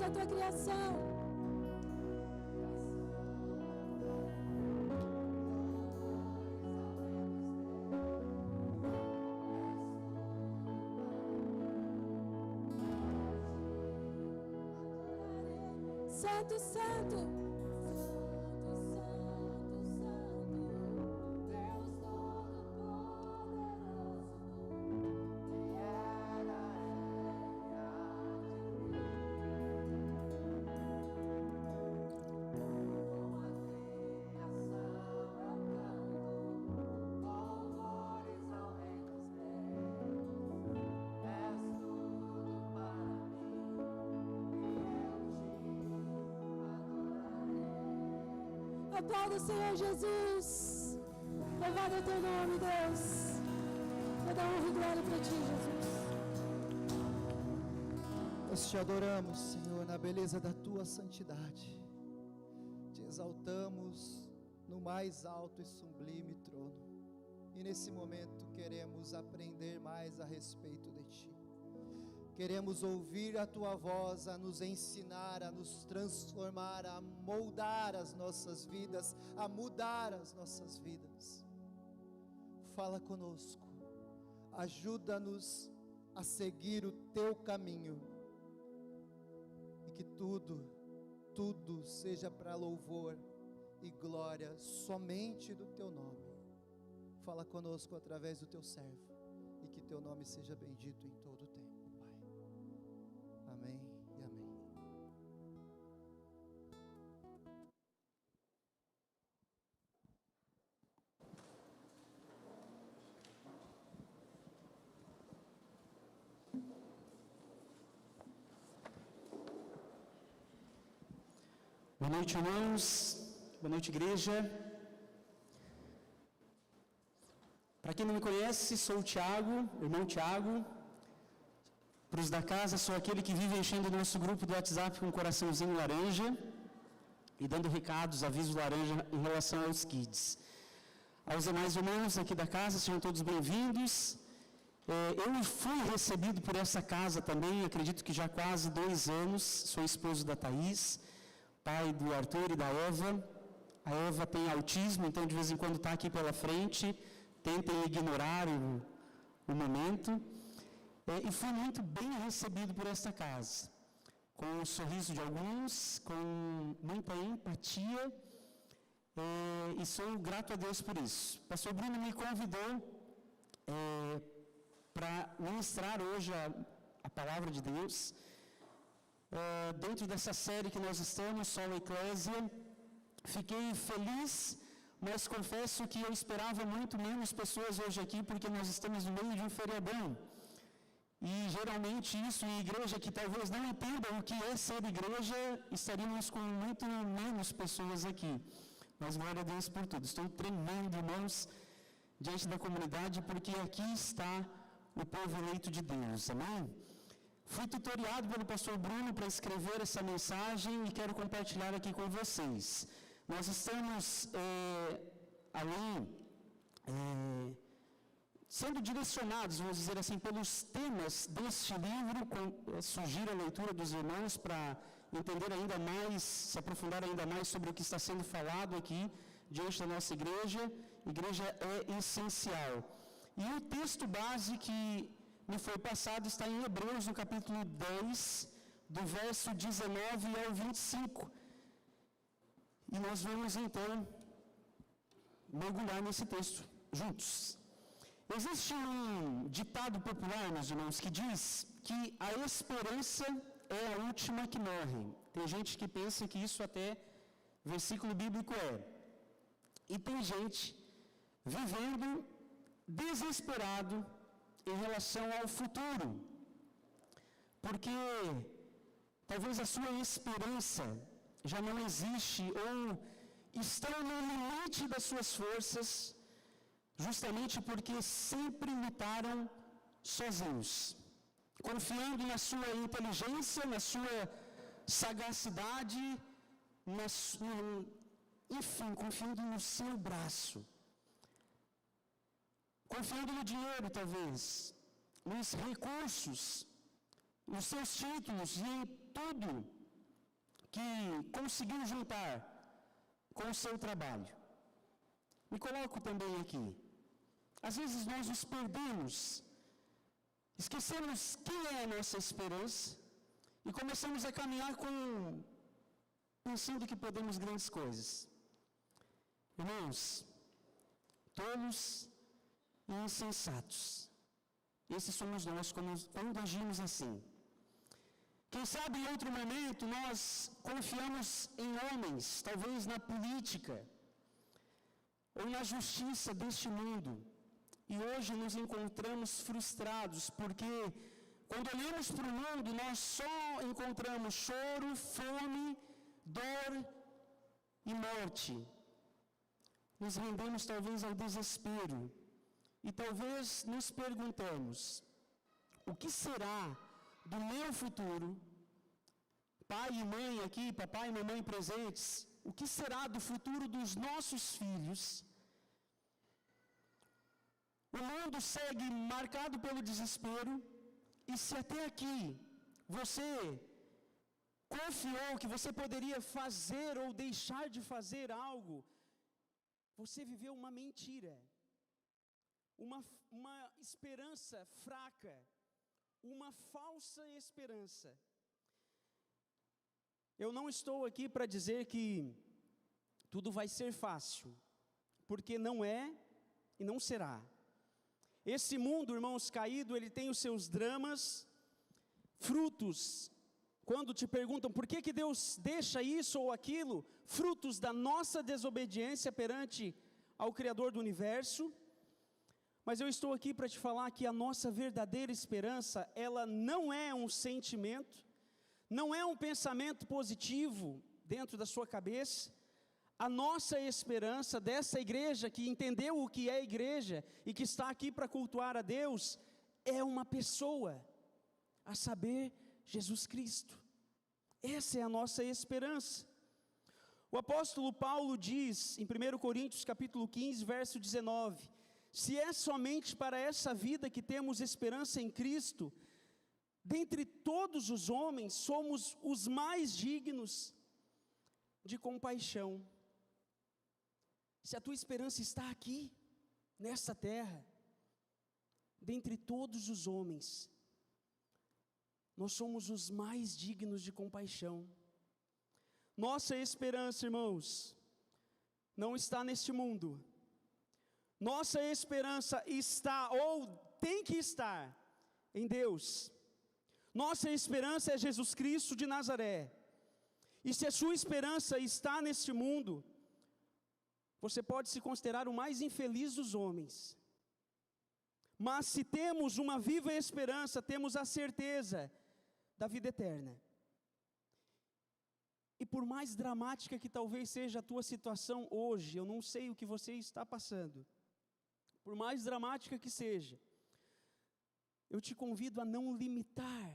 a tua criação. Santo, santo, santo, santo, santo, Deus Todo-Poderoso, que era, com a criação eu canto, louvores ao Rei dos Reis, és tudo para mim, e eu te aplauda o Senhor Jesus. Louvado é o teu nome, Deus. Toda honra e glória para ti, Jesus. Nós te adoramos, Senhor, na beleza da tua santidade. Te exaltamos no mais alto e sublime trono. E nesse momento queremos aprender mais a respeito de ti. Queremos ouvir a tua voz, a nos ensinar, a nos transformar, a moldar as nossas vidas, a mudar as nossas vidas. Fala conosco, ajuda-nos a seguir o teu caminho, e que tudo seja para louvor e glória somente do teu nome. Fala conosco através do teu servo, e que teu nome seja bendito em todo o tempo. Amém e amém. Boa noite, irmãos. Boa noite, igreja. Para quem não me conhece, sou o Tiago, irmão Tiago. Para os da casa, sou aquele que vive enchendo o nosso grupo do WhatsApp com um coraçãozinho laranja e dando recados, avisos laranja em relação aos kids. Aos demais irmãos aqui da casa, sejam todos bem-vindos. Eu fui recebido por essa casa também, acredito que já há quase 2 anos. Sou esposo da Thaís, pai do Arthur e da Eva. A Eva tem autismo, então de vez em quando está aqui pela frente. Tentem ignorar o momento. E fui muito bem recebido por esta casa, com o sorriso de alguns, com muita empatia, e sou grato a Deus por isso. O pastor Bruno me convidou para ministrar hoje a palavra de Deus, dentro dessa série que nós estamos, Solo Eclésia. Fiquei feliz, mas confesso que eu esperava muito menos pessoas hoje aqui, porque nós estamos no meio de um feriadão. E geralmente isso em igreja que talvez não entendam o que é ser igreja, estaríamos com muito menos pessoas aqui. Mas glória a Deus por tudo. Estou tremendo, irmãos, diante da comunidade, porque aqui está o povo eleito de Deus. Amém? Fui tutoriado pelo pastor Bruno para escrever essa mensagem e quero compartilhar aqui com vocês. Nós estamos sendo direcionados, vamos dizer assim, pelos temas deste livro. Sugiro a leitura dos irmãos para entender ainda mais, se aprofundar ainda mais sobre o que está sendo falado aqui diante da nossa igreja. Igreja é essencial. E o texto base que me foi passado está em Hebreus, no capítulo 10, do verso 19 ao 25. E nós vamos então mergulhar nesse texto juntos. Existe um ditado popular, meus irmãos, que diz que a esperança é a última que morre. Tem gente que pensa que isso até versículo bíblico é. E tem gente vivendo desesperado em relação ao futuro, porque talvez a sua esperança já não existe, ou estão no limite das suas forças, justamente porque sempre lutaram sozinhos, confiando na sua inteligência, na sua sagacidade, enfim, confiando no seu braço, confiando no dinheiro, talvez, nos recursos, nos seus títulos e em tudo que conseguiu juntar com o seu trabalho. Me coloco também aqui. Às vezes nós nos perdemos, esquecemos quem é a nossa esperança e começamos a caminhar pensando que podemos grandes coisas. Irmãos, tolos e insensatos, esses somos nós quando agimos assim. Quem sabe em outro momento nós confiamos em homens, talvez na política ou na justiça deste mundo, e hoje nos encontramos frustrados, porque quando olhamos para o mundo nós só encontramos choro, fome, dor e morte. Nos rendemos talvez ao desespero e talvez nos perguntamos: o que será do meu futuro? Pai e mãe aqui, papai e mamãe presentes, o que será do futuro dos nossos filhos? O mundo segue marcado pelo desespero, e se até aqui você confiou que você poderia fazer ou deixar de fazer algo, você viveu uma mentira, uma esperança fraca, uma falsa esperança. Eu não estou aqui para dizer que tudo vai ser fácil, porque não é e não será. Esse mundo, irmãos, caído, ele tem os seus dramas, frutos. Quando te perguntam por que Deus deixa isso ou aquilo, frutos da nossa desobediência perante ao Criador do Universo. Mas eu estou aqui para te falar que a nossa verdadeira esperança, ela não é um sentimento, não é um pensamento positivo dentro da sua cabeça. A nossa esperança dessa igreja que entendeu o que é igreja e que está aqui para cultuar a Deus, é uma pessoa, a saber, Jesus Cristo. Essa é a nossa esperança. O apóstolo Paulo diz em 1 Coríntios capítulo 15, verso 19, se é somente para essa vida que temos esperança em Cristo, dentre todos os homens somos os mais dignos de compaixão. Se a tua esperança está aqui, nessa terra, dentre todos os homens, nós somos os mais dignos de compaixão. Nossa esperança, irmãos, não está neste mundo. Nossa esperança está, ou tem que estar, em Deus. Nossa esperança é Jesus Cristo de Nazaré. E se a sua esperança está neste mundo, você pode se considerar o mais infeliz dos homens. Mas se temos uma viva esperança, temos a certeza da vida eterna. E por mais dramática que talvez seja a tua situação hoje, eu não sei o que você está passando, por mais dramática que seja, eu te convido a não limitar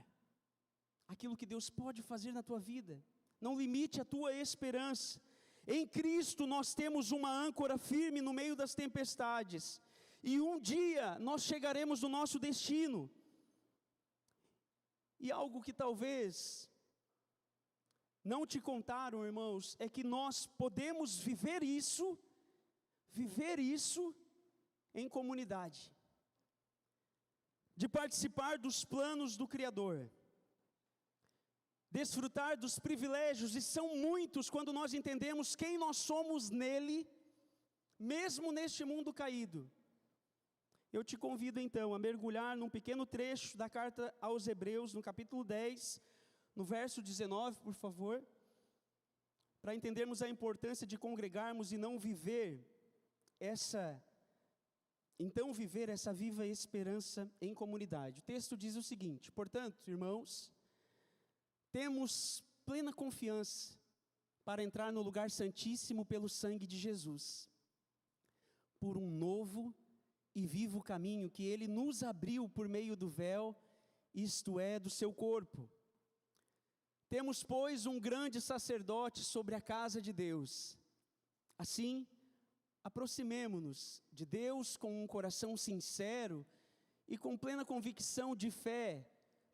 aquilo que Deus pode fazer na tua vida. Não limite a tua esperança. Em Cristo nós temos uma âncora firme no meio das tempestades, e um dia nós chegaremos no nosso destino. E algo que talvez não te contaram, irmãos, é que nós podemos viver isso em comunidade, de participar dos planos do Criador, desfrutar dos privilégios, e são muitos quando nós entendemos quem nós somos nele, mesmo neste mundo caído. Eu te convido então a mergulhar num pequeno trecho da carta aos Hebreus, no capítulo 10, no verso 19, por favor, para entendermos a importância de congregarmos e não viver essa viva esperança em comunidade. O texto diz o seguinte: portanto, irmãos, temos plena confiança para entrar no lugar santíssimo pelo sangue de Jesus, por um novo e vivo caminho que Ele nos abriu por meio do véu, isto é, do seu corpo. Temos, pois, um grande sacerdote sobre a casa de Deus. Assim, aproximemo-nos de Deus com um coração sincero e com plena convicção de fé,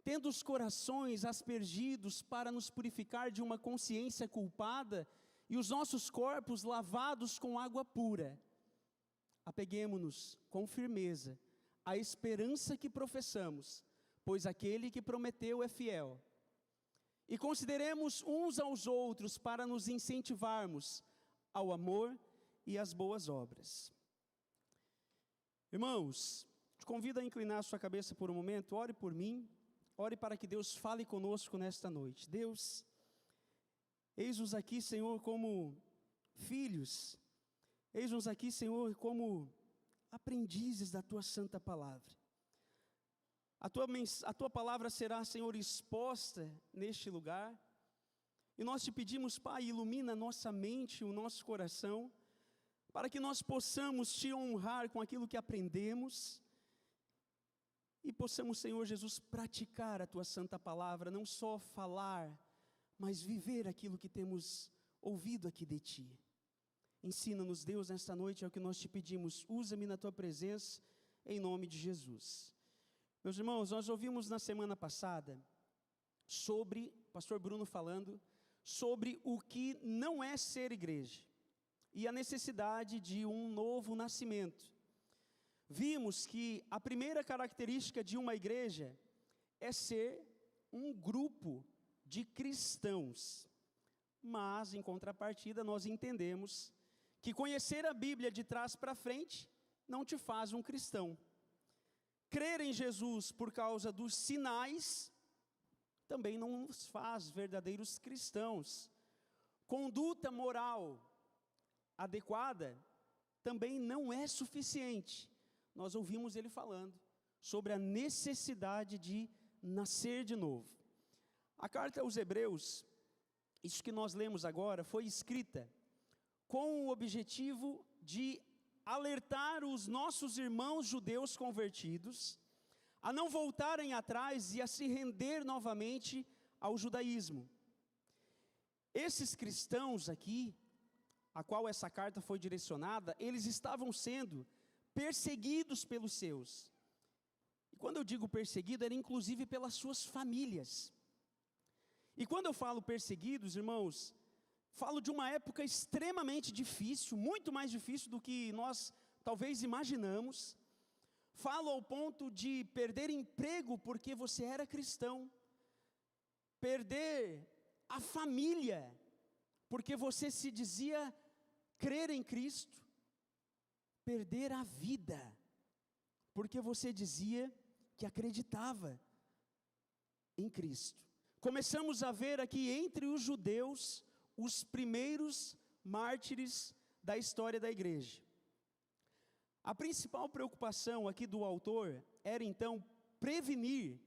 tendo os corações aspergidos para nos purificar de uma consciência culpada e os nossos corpos lavados com água pura. Apeguemo-nos com firmeza à esperança que professamos, pois aquele que prometeu é fiel. E consideremos uns aos outros para nos incentivarmos ao amor e às boas obras. Irmãos, te convido a inclinar a sua cabeça por um momento, ore por mim, ore para que Deus fale conosco nesta noite. Deus, eis-nos aqui, Senhor, como filhos, eis-nos aqui, Senhor, como aprendizes da Tua santa palavra. A Tua palavra será, Senhor, exposta neste lugar, e nós te pedimos, Pai, ilumina a nossa mente, o nosso coração, para que nós possamos te honrar com aquilo que aprendemos, e possamos, Senhor Jesus, praticar a Tua santa palavra, não só falar, mas viver aquilo que temos ouvido aqui de Ti. Ensina-nos, Deus, nesta noite, é o que nós te pedimos, usa-me na Tua presença, em nome de Jesus. Meus irmãos, nós ouvimos na semana passada, pastor Bruno falando, sobre o que não é ser igreja, e a necessidade de um novo nascimento. Vimos que a primeira característica de uma igreja é ser um grupo de cristãos. Mas, em contrapartida, nós entendemos que conhecer a Bíblia de trás para frente não te faz um cristão. Crer em Jesus por causa dos sinais também não nos faz verdadeiros cristãos. Conduta moral adequada também não é suficiente. Nós ouvimos ele falando sobre a necessidade de nascer de novo. A carta aos Hebreus, isso que nós lemos agora, foi escrita com o objetivo de alertar os nossos irmãos judeus convertidos a não voltarem atrás e a se render novamente ao judaísmo. Esses cristãos aqui, a qual essa carta foi direcionada, eles estavam sendo perseguidos pelos seus. E quando eu digo perseguido, era inclusive pelas suas famílias. E quando eu falo perseguidos, irmãos, falo de uma época extremamente difícil, muito mais difícil do que nós talvez imaginamos. Falo ao ponto de perder emprego porque você era cristão, perder a família porque você se dizia crer em Cristo, perder a vida porque você dizia que acreditava em Cristo. Começamos a ver aqui entre os judeus os primeiros mártires da história da igreja. A principal preocupação aqui do autor era então prevenir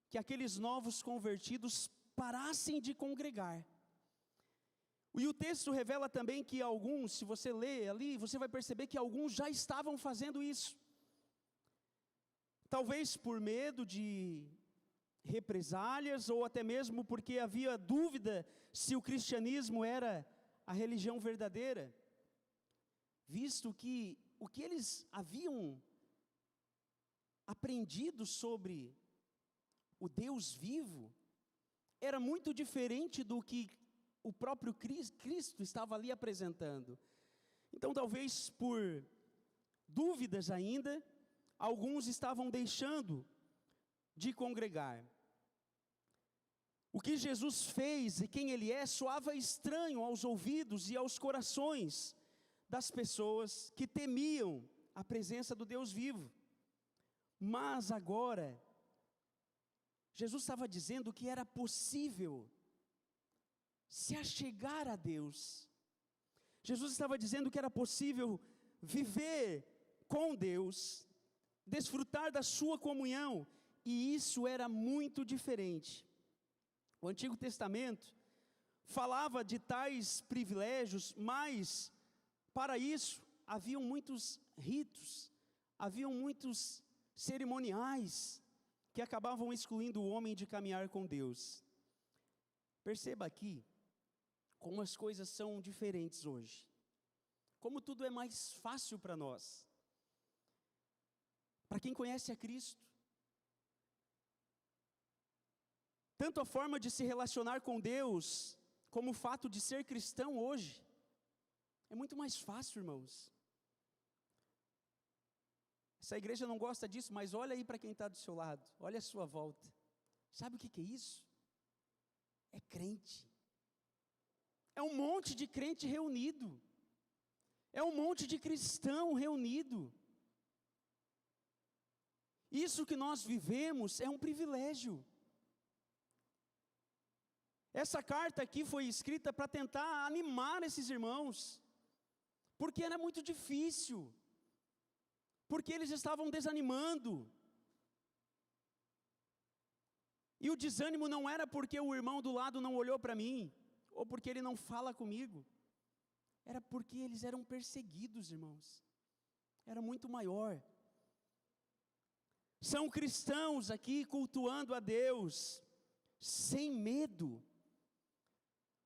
que aqueles novos convertidos parassem de congregar. E o texto revela também que alguns, se você ler ali, você vai perceber que alguns já estavam fazendo isso. Talvez por medo de represálias, ou até mesmo porque havia dúvida se o cristianismo era a religião verdadeira, visto que o que eles haviam aprendido sobre o Deus vivo era muito diferente do que o próprio Cristo estava ali apresentando. Então, talvez por dúvidas ainda, alguns estavam deixando de congregar. O que Jesus fez e quem Ele é soava estranho aos ouvidos e aos corações das pessoas que temiam a presença do Deus vivo. Mas agora, Jesus estava dizendo que era possível se achegar a Deus. Jesus estava dizendo que era possível viver com Deus, desfrutar da sua comunhão, e isso era muito diferente. O Antigo Testamento falava de tais privilégios, mas para isso haviam muitos ritos, haviam muitos cerimoniais que acabavam excluindo o homem de caminhar com Deus. Perceba aqui como as coisas são diferentes hoje, como tudo é mais fácil para nós. Para quem conhece a Cristo, tanto a forma de se relacionar com Deus, como o fato de ser cristão hoje, é muito mais fácil, irmãos. Essa igreja não gosta disso, mas olha aí para quem está do seu lado, olha a sua volta. Sabe o que é isso? É crente. É um monte de crente reunido. É um monte de cristão reunido. Isso que nós vivemos é um privilégio. Essa carta aqui foi escrita para tentar animar esses irmãos, porque era muito difícil, porque eles estavam desanimando. E o desânimo não era porque o irmão do lado não olhou para mim, ou porque ele não fala comigo, era porque eles eram perseguidos, irmãos. Era muito maior. São cristãos aqui cultuando a Deus, sem medo.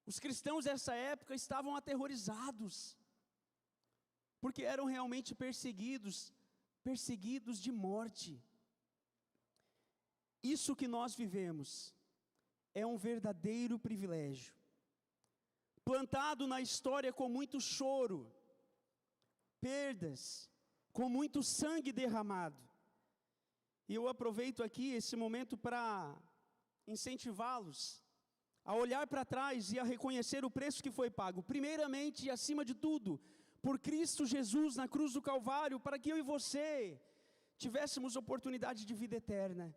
Os cristãos dessa época estavam aterrorizados, porque eram realmente perseguidos de morte. Isso que nós vivemos é um verdadeiro privilégio, plantado na história com muito choro, perdas, com muito sangue derramado. E eu aproveito aqui esse momento para incentivá-los a olhar para trás e a reconhecer o preço que foi pago, primeiramente e acima de tudo, por Cristo Jesus na cruz do Calvário, para que eu e você tivéssemos oportunidade de vida eterna.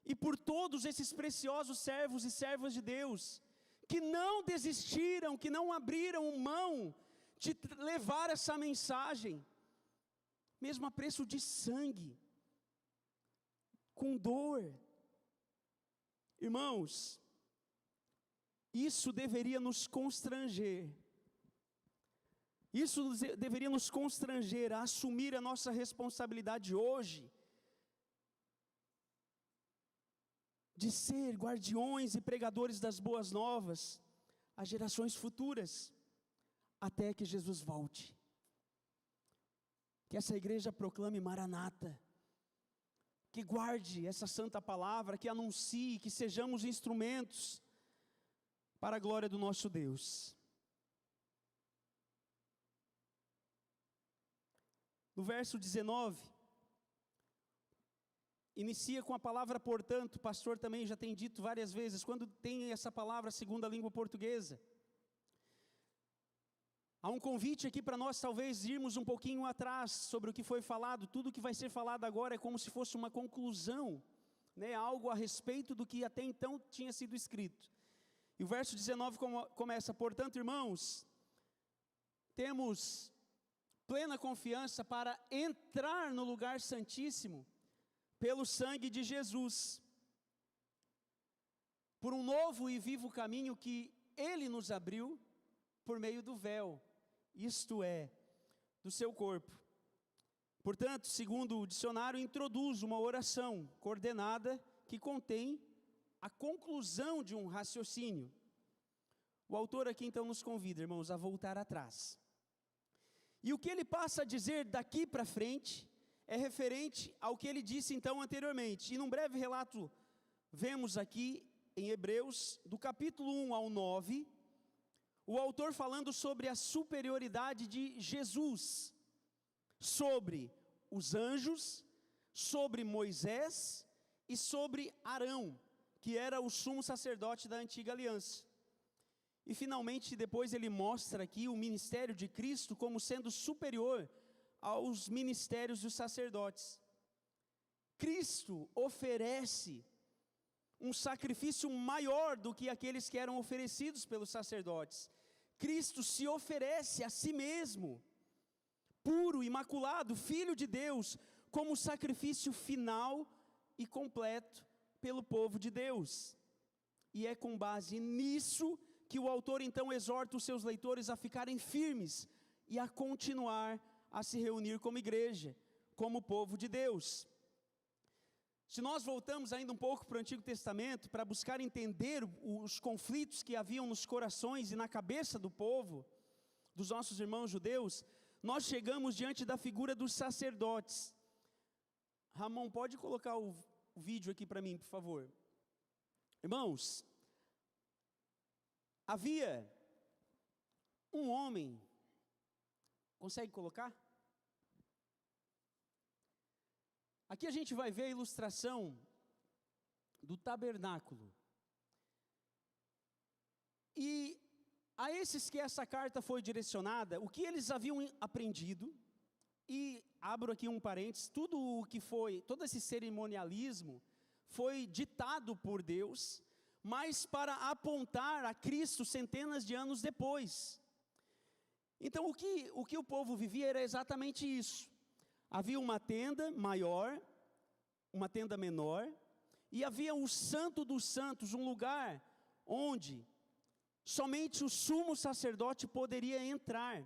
E por todos esses preciosos servos e servas de Deus, que não desistiram, que não abriram mão de levar essa mensagem, mesmo a preço de sangue, com dor. Irmãos, isso deveria nos constranger. Isso deveria nos constranger a assumir a nossa responsabilidade hoje, de ser guardiões e pregadores das boas novas às gerações futuras, até que Jesus volte. Que essa igreja proclame Maranata, que guarde essa santa palavra, que anuncie, que sejamos instrumentos para a glória do nosso Deus. No verso 19, inicia com a palavra portanto. O pastor também já tem dito várias vezes, quando tem essa palavra segundo a língua portuguesa, há um convite aqui para nós talvez irmos um pouquinho atrás sobre o que foi falado. Tudo que vai ser falado agora é como se fosse uma conclusão, né? Algo a respeito do que até então tinha sido escrito. E o verso 19 começa: portanto, irmãos, temos plena confiança para entrar no lugar santíssimo pelo sangue de Jesus, por um novo e vivo caminho que Ele nos abriu por meio do véu, isto é, do seu corpo. Portanto, segundo o dicionário, introduz uma oração coordenada que contém a conclusão de um raciocínio. O autor aqui então nos convida, irmãos, a voltar atrás. E o que ele passa a dizer daqui para frente é referente ao que ele disse então anteriormente. E num breve relato, vemos aqui em Hebreus, do capítulo 1 ao 9, o autor falando sobre a superioridade de Jesus, sobre os anjos, sobre Moisés e sobre Arão, que era o sumo sacerdote da antiga aliança. E finalmente depois ele mostra aqui o ministério de Cristo como sendo superior aos ministérios dos sacerdotes. Cristo oferece um sacrifício maior do que aqueles que eram oferecidos pelos sacerdotes. Cristo se oferece a si mesmo, puro, imaculado, Filho de Deus, como sacrifício final e completo pelo povo de Deus. E é com base nisso que o autor então exorta os seus leitores a ficarem firmes e a continuar a se reunir como igreja, como povo de Deus. Se nós voltamos ainda um pouco para o Antigo Testamento, para buscar entender os conflitos que haviam nos corações e na cabeça do povo, dos nossos irmãos judeus, nós chegamos diante da figura dos sacerdotes. Ramon, pode colocar o vídeo aqui para mim, por favor. Irmãos, havia um homem, consegue colocar? Aqui a gente vai ver a ilustração do tabernáculo. E a esses que essa carta foi direcionada, o que eles haviam aprendido, e abro aqui um parênteses, tudo o que foi, todo esse cerimonialismo foi ditado por Deus, mas para apontar a Cristo centenas de anos depois. Então o que o povo vivia era exatamente isso. Havia uma tenda maior, uma tenda menor, e havia o Santo dos Santos, um lugar onde somente o sumo sacerdote poderia entrar.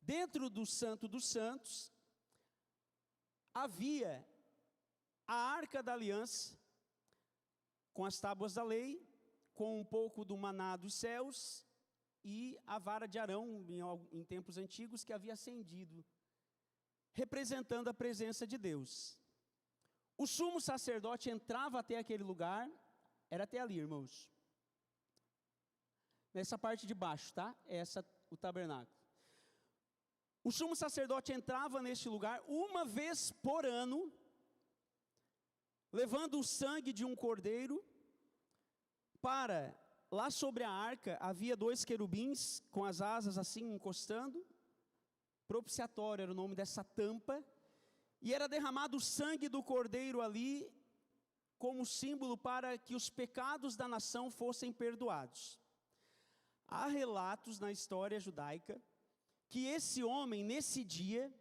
Dentro do Santo dos Santos, havia a Arca da Aliança, com as tábuas da lei, com um pouco do maná dos céus, e a vara de Arão, em tempos antigos, que havia acendido, representando a presença de Deus. O sumo sacerdote entrava até aquele lugar, era até ali, irmãos. Nessa parte de baixo, tá? O tabernáculo. O sumo sacerdote entrava neste lugar uma vez por ano, levando o sangue de um cordeiro, lá sobre a arca havia 2 querubins, com as asas assim encostando, propiciatório era o nome dessa tampa, e era derramado o sangue do cordeiro ali, como símbolo para que os pecados da nação fossem perdoados. Há relatos na história judaica, que esse homem, nesse dia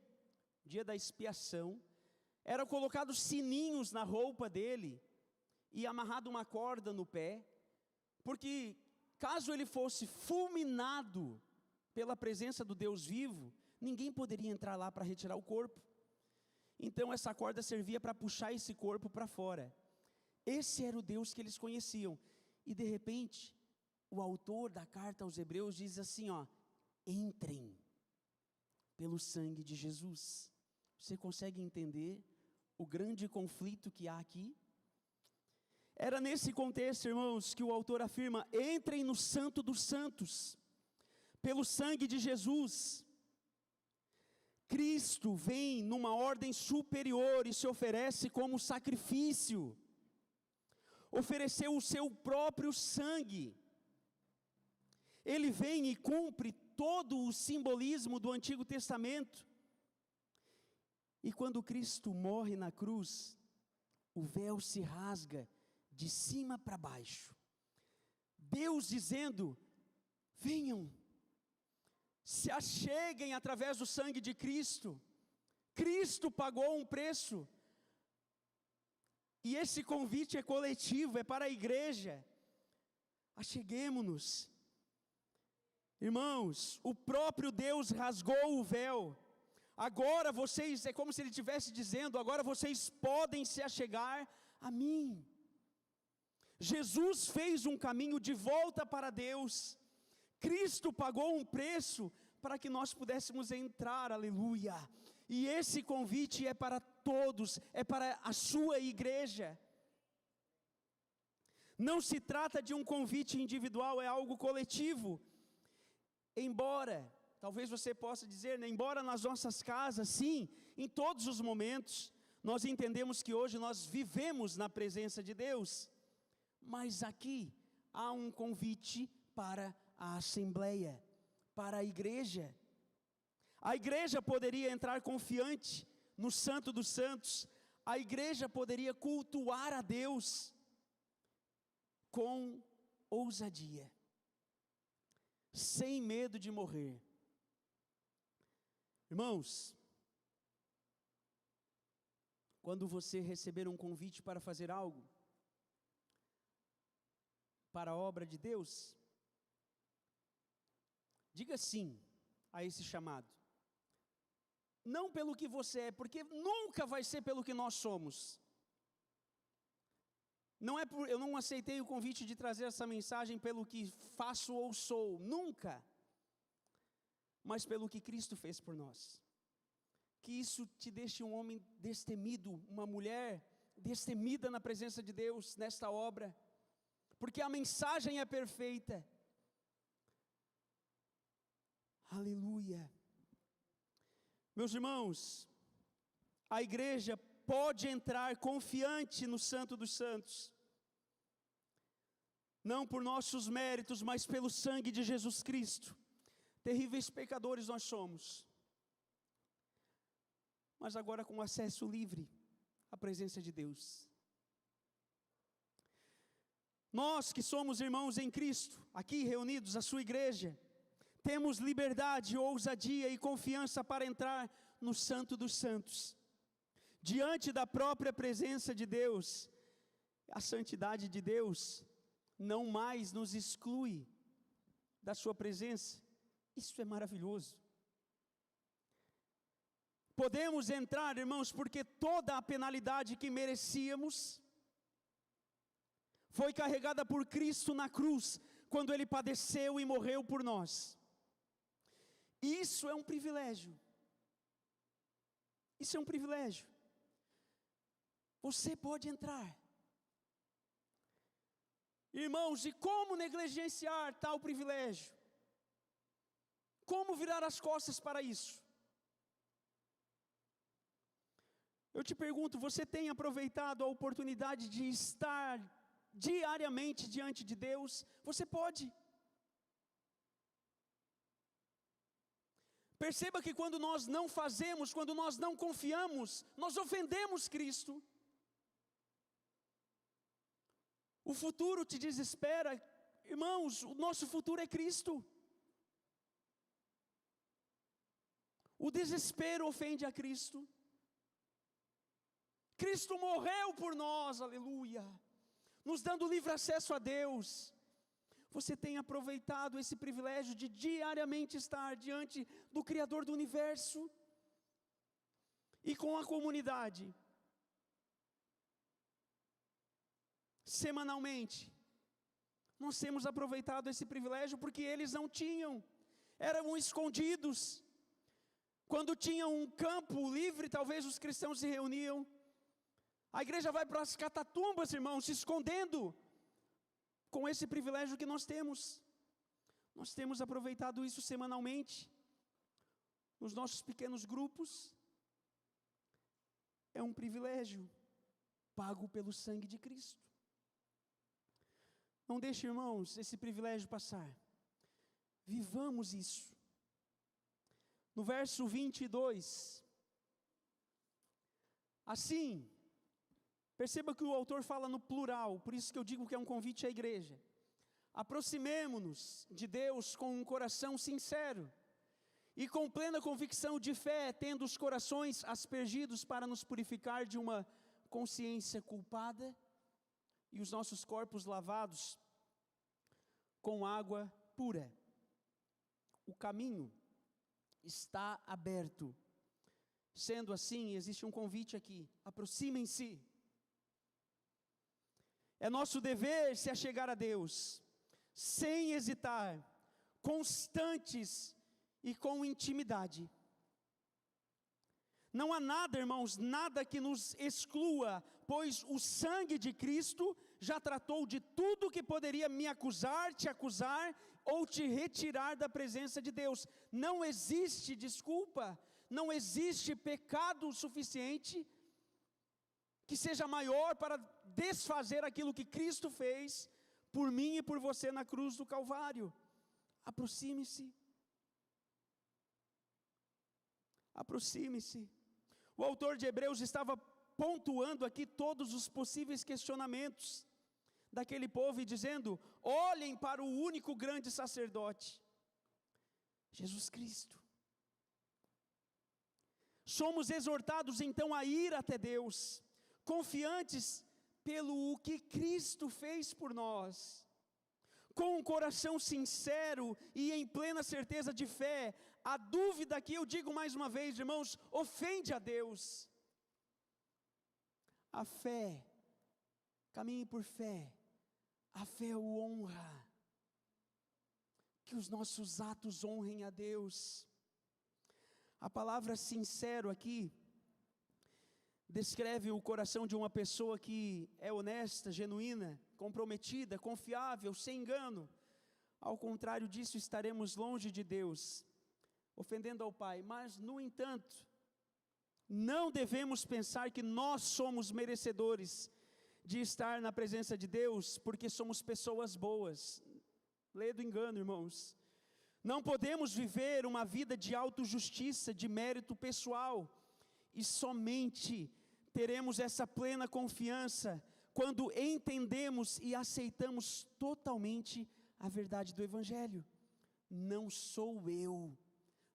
da expiação, eram colocados sininhos na roupa dele, e amarrado uma corda no pé, porque caso ele fosse fulminado pela presença do Deus vivo, ninguém poderia entrar lá para retirar o corpo. Então essa corda servia para puxar esse corpo para fora. Esse era o Deus que eles conheciam. E de repente, o autor da carta aos Hebreus diz assim, entrem pelo sangue de Jesus. Você consegue entender o grande conflito que há aqui? Era nesse contexto, irmãos, que o autor afirma: entrem no Santo dos Santos, pelo sangue de Jesus. Cristo vem numa ordem superior e se oferece como sacrifício. Ofereceu o seu próprio sangue. Ele vem e cumpre todo o simbolismo do Antigo Testamento. E quando Cristo morre na cruz, o véu se rasga de cima para baixo. Deus dizendo: venham, se acheguem através do sangue de Cristo. Cristo pagou um preço. E esse convite é coletivo, é para a igreja. Acheguemo-nos. Irmãos, o próprio Deus rasgou o véu. Agora vocês, é como se Ele estivesse dizendo: agora vocês podem se achegar a mim. Jesus fez um caminho de volta para Deus. Cristo pagou um preço para que nós pudéssemos entrar, aleluia. E esse convite é para todos, é para a sua igreja. Não se trata de um convite individual, é algo coletivo. Embora, talvez você possa dizer, né, embora nas nossas casas, sim, em todos os momentos, nós entendemos que hoje nós vivemos na presença de Deus, mas aqui há um convite para a assembleia, para a igreja. A igreja poderia entrar confiante no Santo dos Santos, a igreja poderia cultuar a Deus com ousadia, sem medo de morrer. Irmãos, quando você receber um convite para fazer algo, para a obra de Deus, diga sim a esse chamado. Não pelo que você é, porque nunca vai ser pelo que nós somos. Eu não aceitei o convite de trazer essa mensagem pelo que faço ou sou, nunca. Mas pelo que Cristo fez por nós. Que isso te deixe um homem destemido, uma mulher destemida na presença de Deus, nesta obra. porque a mensagem é perfeita. Aleluia. Meus irmãos, a igreja pode entrar confiante no Santo dos Santos, não por nossos méritos, mas pelo sangue de Jesus Cristo. Terríveis pecadores nós somos, mas agora com acesso livre à presença de Deus. Nós que somos irmãos em Cristo, aqui reunidos, a sua igreja, temos liberdade, ousadia e confiança para entrar no Santo dos Santos. Diante da própria presença de Deus, a santidade de Deus não mais nos exclui da sua presença. Isso é maravilhoso. Podemos entrar, irmãos, porque toda a penalidade que merecíamos foi carregada por Cristo na cruz, quando Ele padeceu e morreu por nós. Isso é um privilégio. Isso é um privilégio. Você pode entrar. Irmãos, e como negligenciar tal privilégio? Como virar as costas para isso? Eu te pergunto, você tem aproveitado a oportunidade de estar diariamente diante de Deus? Você pode. Perceba que quando nós não fazemos, quando nós não confiamos, nós ofendemos Cristo. O futuro te desespera. Irmãos, o nosso futuro é Cristo. O desespero ofende a Cristo. Cristo morreu por nós, aleluia, nos dando livre acesso a Deus. Você tem aproveitado esse privilégio de diariamente estar diante do Criador do Universo e com a comunidade. Semanalmente, nós temos aproveitado esse privilégio porque eles não tinham, eram escondidos. Quando tinham um campo livre, talvez os cristãos se reuniam. A igreja vai para as catatumbas, irmãos, se escondendo. Com esse privilégio que nós temos aproveitado isso semanalmente, nos nossos pequenos grupos. É um privilégio, pago pelo sangue de Cristo. Não deixe, irmãos, esse privilégio passar. Vivamos isso. No verso 22, assim, perceba que o autor fala no plural, por isso que eu digo que é um convite à igreja. Aproximemo-nos de Deus com um coração sincero e com plena convicção de fé, tendo os corações aspergidos para nos purificar de uma consciência culpada e os nossos corpos lavados com água pura. O caminho está aberto. Sendo assim, existe um convite aqui: aproximem-se. É nosso dever se achegar a Deus, sem hesitar, constantes e com intimidade. Não há nada, irmãos, nada que nos exclua, pois o sangue de Cristo já tratou de tudo que poderia me acusar, te acusar ou te retirar da presença de Deus. Não existe desculpa, não existe pecado suficiente que seja maior para desfazer aquilo que Cristo fez por mim e por você na cruz do Calvário. Aproxime-se. Aproxime-se. O autor de Hebreus estava pontuando aqui todos os possíveis questionamentos daquele povo e dizendo: olhem para o único grande sacerdote, Jesus Cristo. Somos exortados então a ir até Deus, confiantes pelo que Cristo fez por nós, com um coração sincero e em plena certeza de fé. A dúvida aqui, eu digo mais uma vez, irmãos, ofende a Deus. A fé, caminhe por fé, a fé o honra, que os nossos atos honrem a Deus. A palavra sincero aqui descreve o coração de uma pessoa que é honesta, genuína, comprometida, confiável, sem engano. Ao contrário disso, estaremos longe de Deus, ofendendo ao Pai. Mas, no entanto, não devemos pensar que nós somos merecedores de estar na presença de Deus, porque somos pessoas boas. Lê do engano, irmãos. Não podemos viver uma vida de autojustiça, de mérito pessoal, e somente teremos essa plena confiança quando entendemos e aceitamos totalmente a verdade do Evangelho. Não sou eu,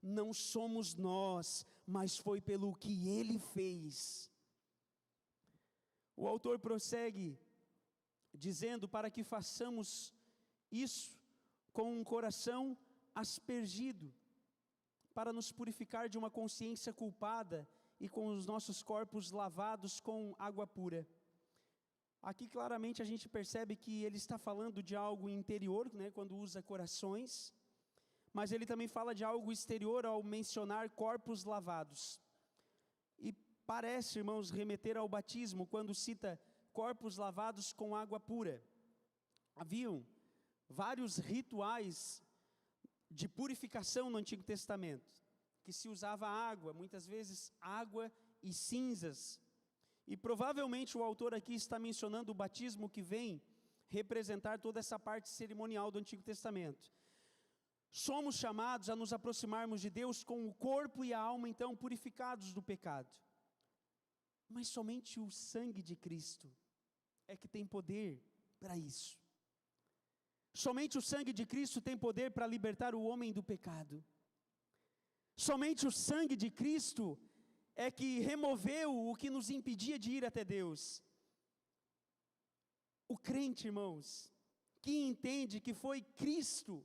não somos nós, mas foi pelo que Ele fez. O autor prossegue dizendo para que façamos isso com um coração aspergido, para nos purificar de uma consciência culpada e com os nossos corpos lavados com água pura. Aqui claramente a gente percebe que ele está falando de algo interior, né, quando usa corações, mas ele também fala de algo exterior ao mencionar corpos lavados. E parece, irmãos, remeter ao batismo quando cita corpos lavados com água pura. Haviam vários rituais de purificação no Antigo Testamento, que se usava água, muitas vezes água e cinzas. E provavelmente o autor aqui está mencionando o batismo que vem representar toda essa parte cerimonial do Antigo Testamento. Somos chamados a nos aproximarmos de Deus com o corpo e a alma, então, purificados do pecado. Mas somente o sangue de Cristo é que tem poder para isso. Somente o sangue de Cristo tem poder para libertar o homem do pecado. Somente o sangue de Cristo é que removeu o que nos impedia de ir até Deus. O crente, irmãos, que entende que foi Cristo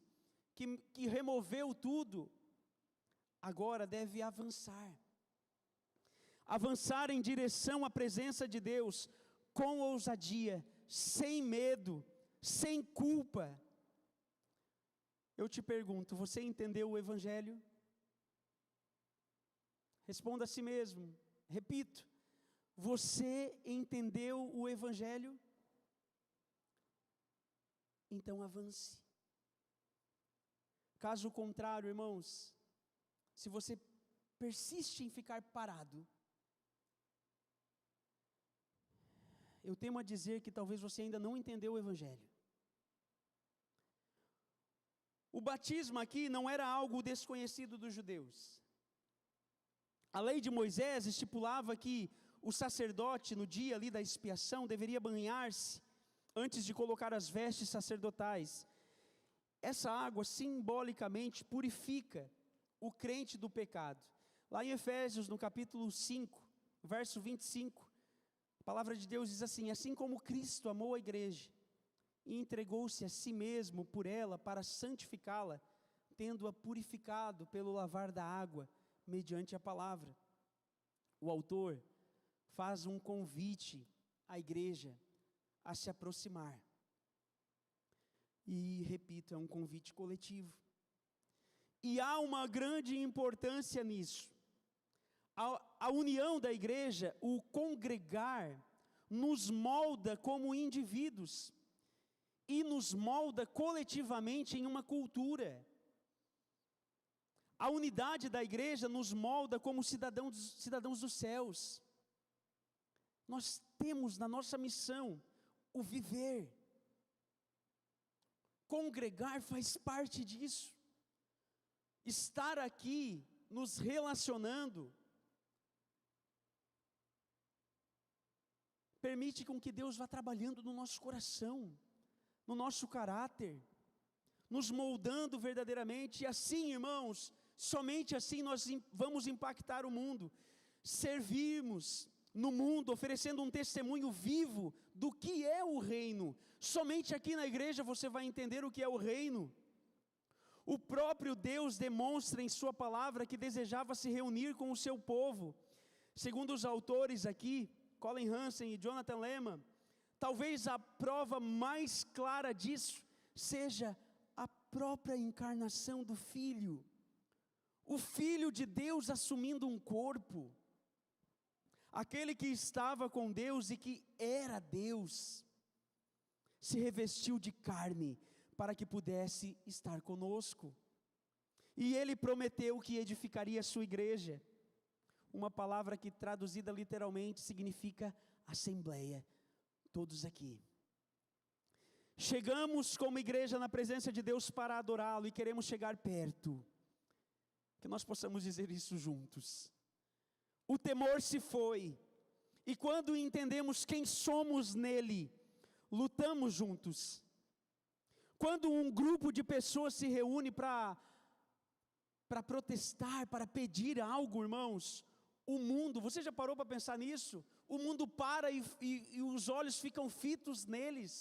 que removeu tudo, agora deve avançar. Avançar em direção à presença de Deus, com ousadia, sem medo, sem culpa. Eu te pergunto, você entendeu o Evangelho? Responda a si mesmo, repito, você entendeu o Evangelho? Então avance. Caso contrário, irmãos, se você persiste em ficar parado, eu temo a dizer que talvez você ainda não entendeu o Evangelho. O batismo aqui não era algo desconhecido dos judeus. A lei de Moisés estipulava que o sacerdote, no dia ali da expiação, deveria banhar-se antes de colocar as vestes sacerdotais. Essa água simbolicamente purifica o crente do pecado. Lá em Efésios, no capítulo 5, verso 25, a palavra de Deus diz assim: assim como Cristo amou a igreja e entregou-se a si mesmo por ela para santificá-la, tendo-a purificado pelo lavar da água, mediante a palavra. O autor faz um convite à igreja a se aproximar. E, repito, é um convite coletivo. E há uma grande importância nisso. A união da igreja, o congregar, nos molda como indivíduos e nos molda coletivamente em uma cultura. A unidade da igreja nos molda como cidadãos dos céus. Nós temos na nossa missão o viver. Congregar faz parte disso. Estar aqui, nos relacionando, permite com que Deus vá trabalhando no nosso coração, no nosso caráter, nos moldando verdadeiramente. E assim, irmãos, somente assim nós vamos impactar o mundo. Servirmos no mundo, oferecendo um testemunho vivo do que é o reino. Somente aqui na igreja você vai entender o que é o reino. O próprio Deus demonstra em sua palavra que desejava se reunir com o seu povo. Segundo os autores aqui, Colin Hansen e Jonathan Lehman, talvez a prova mais clara disso seja a própria encarnação do Filho. O Filho de Deus assumindo um corpo. Aquele que estava com Deus e que era Deus, se revestiu de carne, para que pudesse estar conosco. E Ele prometeu que edificaria a sua igreja, uma palavra que traduzida literalmente significa assembleia, todos aqui. Chegamos como igreja na presença de Deus para adorá-lo e queremos chegar perto, que nós possamos dizer isso juntos. O temor se foi, e quando entendemos quem somos nele, lutamos juntos. Quando um grupo de pessoas se reúne para protestar, para pedir algo, irmãos, o mundo, você já parou para pensar nisso? O mundo para e os olhos ficam fitos neles.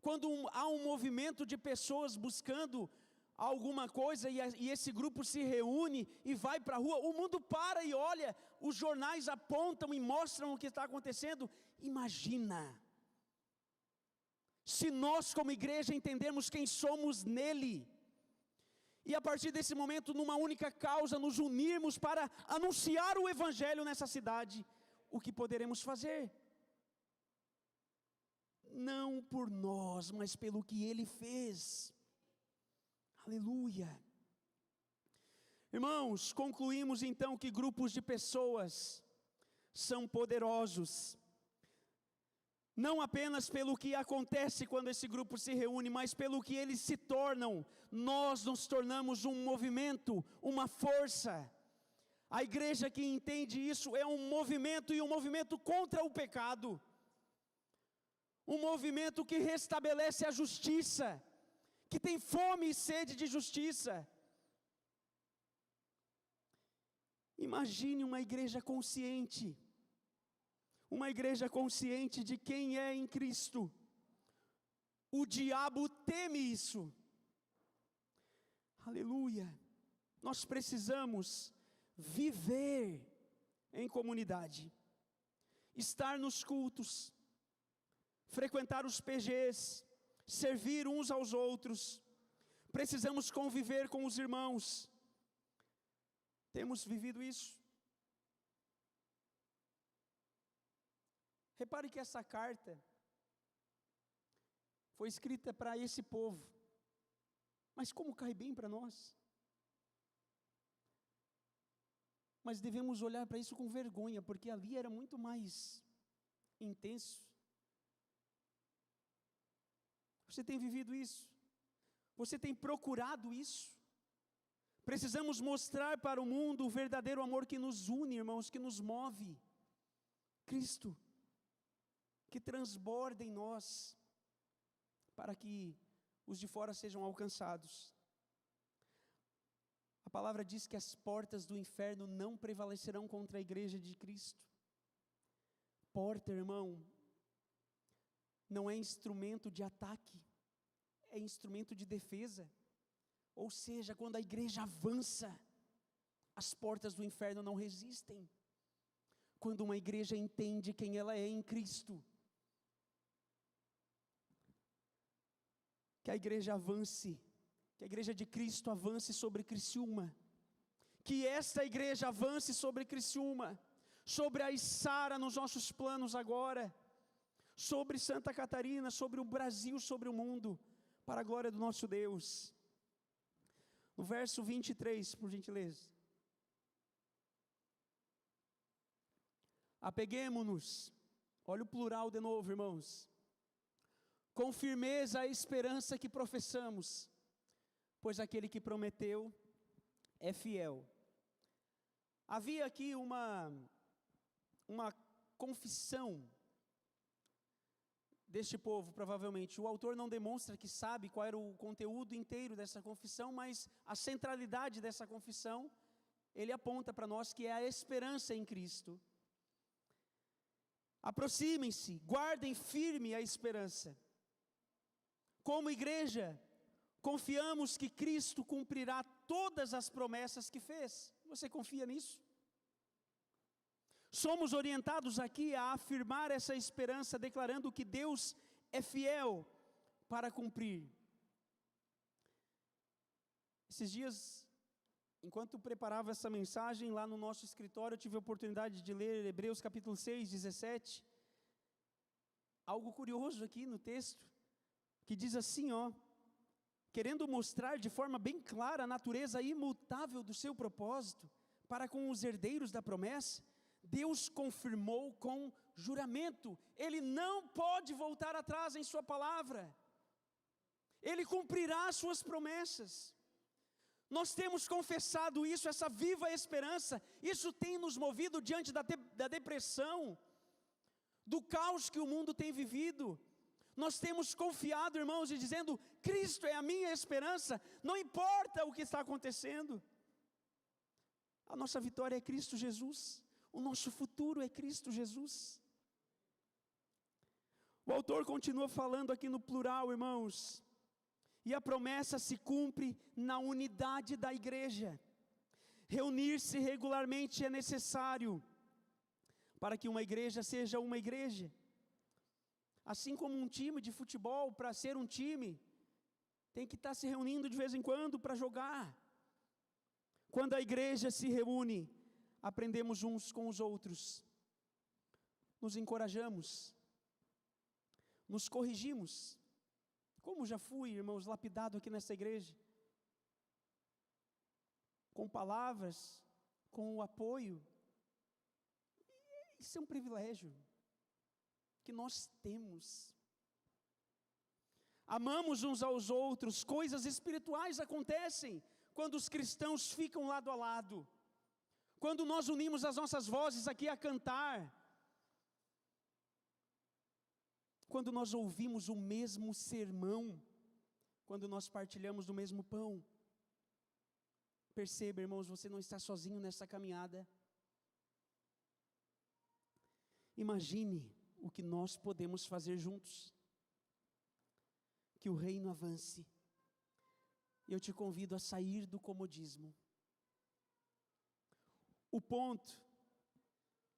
Quando há um movimento de pessoas buscando alguma coisa e esse grupo se reúne e vai para a rua, o mundo para e olha, os jornais apontam e mostram o que está acontecendo. Imagina, se nós como igreja entendermos quem somos nele, e a partir desse momento, numa única causa, nos unirmos para anunciar o Evangelho nessa cidade, o que poderemos fazer? Não por nós, mas pelo que Ele fez. Aleluia. Irmãos, concluímos então que grupos de pessoas são poderosos, não apenas pelo que acontece quando esse grupo se reúne, mas pelo que eles se tornam. Nós nos tornamos um movimento, uma força. A igreja que entende isso é um movimento, e um movimento contra o pecado. Um movimento que restabelece a justiça, que tem fome e sede de justiça. Imagine uma igreja consciente. Uma igreja consciente de quem é em Cristo. O diabo teme isso. Aleluia. Nós precisamos viver em comunidade, estar nos cultos, frequentar os PGs, servir uns aos outros. Precisamos conviver com os irmãos. Temos vivido isso? Repare que essa carta foi escrita para esse povo, mas como cai bem para nós? Mas devemos olhar para isso com vergonha, porque ali era muito mais intenso. Você tem vivido isso? Você tem procurado isso? Precisamos mostrar para o mundo o verdadeiro amor que nos une, irmãos, que nos move. Cristo, que transborda em nós, para que os de fora sejam alcançados. A palavra diz que as portas do inferno não prevalecerão contra a igreja de Cristo. Porta, irmão, não é instrumento de ataque, é instrumento de defesa. Ou seja, quando a igreja avança, as portas do inferno não resistem. Quando uma igreja entende quem ela é em Cristo, que a igreja avance, que a igreja de Cristo avance sobre Criciúma, que esta igreja avance sobre Criciúma, sobre a Içara nos nossos planos agora, sobre Santa Catarina, sobre o Brasil, sobre o mundo, para a glória do nosso Deus. No verso 23, por gentileza. Apeguemo-nos, olha o plural de novo, irmãos, com firmeza a esperança que professamos, pois aquele que prometeu é fiel. Havia aqui uma confissão deste povo, provavelmente. O autor não demonstra que sabe qual era o conteúdo inteiro dessa confissão, mas a centralidade dessa confissão, ele aponta para nós que é a esperança em Cristo. Aproximem-se, guardem firme a esperança. Como igreja, confiamos que Cristo cumprirá todas as promessas que fez. Você confia nisso? Somos orientados aqui a afirmar essa esperança, declarando que Deus é fiel para cumprir. Esses dias, enquanto preparava essa mensagem lá no nosso escritório, eu tive a oportunidade de ler Hebreus capítulo 6, 17. algo curioso aqui no texto, que diz assim, ó, querendo mostrar de forma bem clara a natureza imutável do seu propósito para com os herdeiros da promessa, Deus confirmou com juramento. Ele não pode voltar atrás em sua palavra. Ele cumprirá as suas promessas. Nós temos confessado isso, essa viva esperança. Isso tem nos movido diante da depressão, do caos que o mundo tem vivido. Nós temos confiado, irmãos, e dizendo: Cristo é a minha esperança, não importa o que está acontecendo. A nossa vitória é Cristo Jesus, o nosso futuro é Cristo Jesus. O autor continua falando aqui no plural, irmãos, e a promessa se cumpre na unidade da igreja. Reunir-se regularmente é necessário para que uma igreja seja uma igreja. Assim como um time de futebol, para ser um time, tem que estar se reunindo de vez em quando para jogar. Quando a igreja se reúne, aprendemos uns com os outros, nos encorajamos, nos corrigimos. Como já fui, irmãos, lapidado aqui nessa igreja, com palavras, com o apoio. Isso é um privilégio que nós temos. Amamos uns aos outros, coisas espirituais acontecem quando os cristãos ficam lado a lado, quando nós unimos as nossas vozes aqui a cantar, quando nós ouvimos o mesmo sermão, quando nós partilhamos do mesmo pão. Perceba, irmãos, você não está sozinho nessa caminhada. Imagine o que nós podemos fazer juntos, que o reino avance. Eu te convido a sair do comodismo. O ponto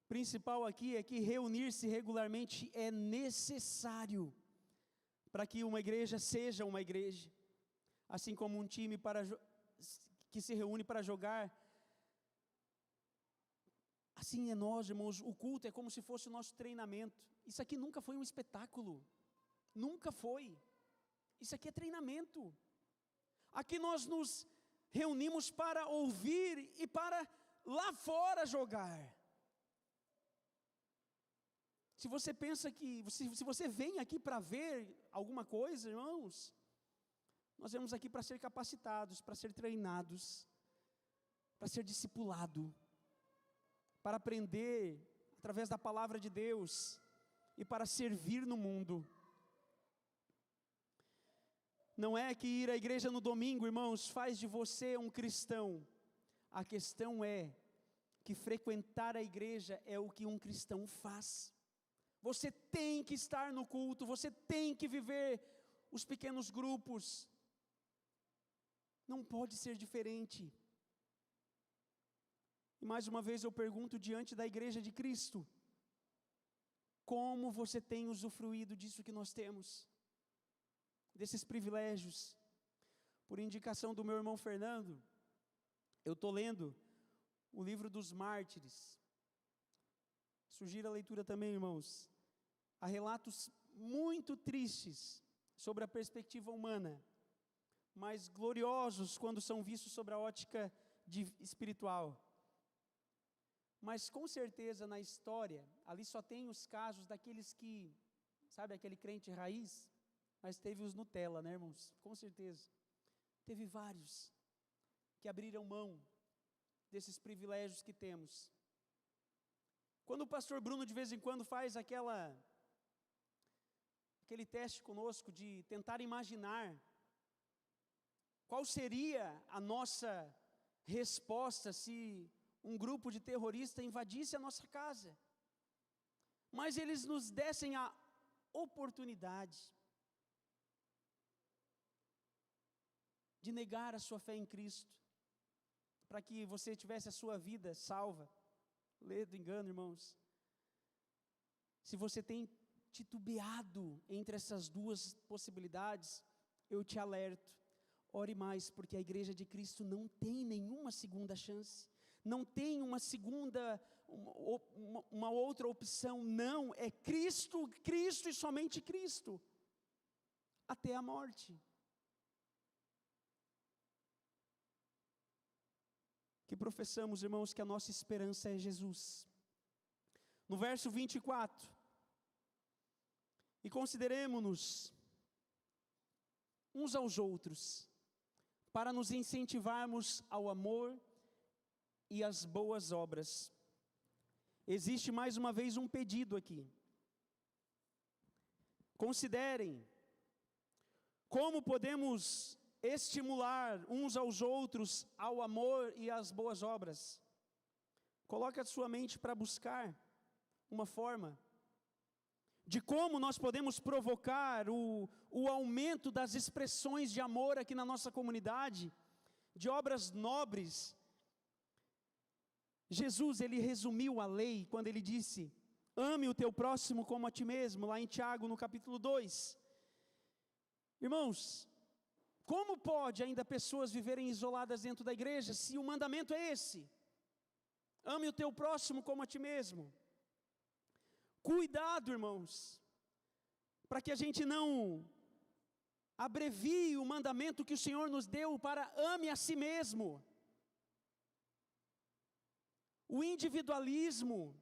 principal aqui é que reunir-se regularmente é necessário para que uma igreja seja uma igreja, assim como um time que se reúne para jogar. Assim é nós, irmãos, o culto é como se fosse o nosso treinamento. Isso aqui nunca foi um espetáculo, nunca foi. Isso aqui é treinamento. Aqui nós nos reunimos para ouvir e para lá fora jogar. Se você pensa que, se você vem aqui para ver alguma coisa, irmãos, nós vamos aqui para ser capacitados, para ser treinados, para ser discipulado, para aprender através da palavra de Deus e para servir no mundo. Não é que ir à igreja no domingo, irmãos, faz de você um cristão. A questão é que frequentar a igreja é o que um cristão faz. Você tem que estar no culto, você tem que viver os pequenos grupos. Não pode ser diferente. E mais uma vez eu pergunto diante da igreja de Cristo: como você tem usufruído disso que nós temos? Desses privilégios? Por indicação do meu irmão Fernando, eu estou lendo o livro dos Mártires. Sugiro a leitura também, irmãos. Há relatos muito tristes sobre a perspectiva humana, mas gloriosos quando são vistos sobre a ótica espiritual. Mas com certeza na história, ali só tem os casos daqueles que, sabe, aquele crente raiz, mas teve os Nutella, né, irmãos? Com certeza. Teve vários que abriram mão desses privilégios que temos. Quando o pastor Bruno de vez em quando faz aquele teste conosco de tentar imaginar qual seria a nossa resposta se um grupo de terroristas invadisse a nossa casa, mas eles nos dessem a oportunidade de negar a sua fé em Cristo, para que você tivesse a sua vida salva. Lê do engano, irmãos. Se você tem titubeado entre essas duas possibilidades, eu te alerto, ore mais, porque a igreja de Cristo não tem nenhuma segunda chance, não tem uma segunda uma outra opção, não, é Cristo, Cristo e somente Cristo, até a morte. Que professamos, irmãos, que a nossa esperança é Jesus. No verso 24, e consideremo-nos uns aos outros, para nos incentivarmos ao amor e às boas obras. Existe mais uma vez um pedido aqui. Considerem como podemos estimular uns aos outros ao amor e às boas obras. Coloque a sua mente para buscar uma forma de como nós podemos provocar o aumento das expressões de amor aqui na nossa comunidade, de obras nobres. Jesus, ele resumiu a lei quando ele disse: ame o teu próximo como a ti mesmo, lá em Tiago, no capítulo 2. Irmãos, como pode ainda pessoas viverem isoladas dentro da igreja, se o mandamento é esse? Ame o teu próximo como a ti mesmo. Cuidado, irmãos, para que a gente não abrevie o mandamento que o Senhor nos deu para ame a si mesmo. O individualismo.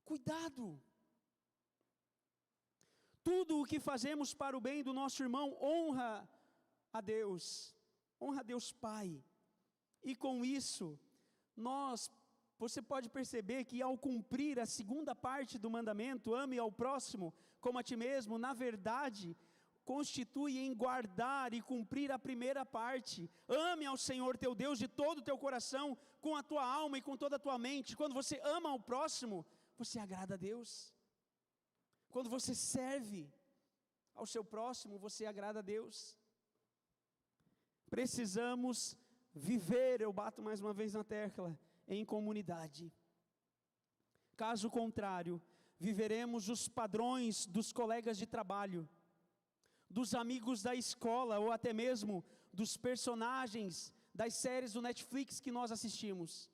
Cuidado. Tudo o que fazemos para o bem do nosso irmão honra a Deus Pai. E com isso, você pode perceber que ao cumprir a segunda parte do mandamento, ame ao próximo como a ti mesmo, na verdade, constitui em guardar e cumprir a primeira parte. Ame ao Senhor teu Deus de todo o teu coração, com a tua alma e com toda a tua mente. Quando você ama ao próximo, você agrada a Deus. Quando você serve ao seu próximo, você agrada a Deus. Precisamos viver, eu bato mais uma vez na tecla, em comunidade. Caso contrário, viveremos os padrões dos colegas de trabalho, dos amigos da escola, ou até mesmo dos personagens das séries do Netflix que nós assistimos.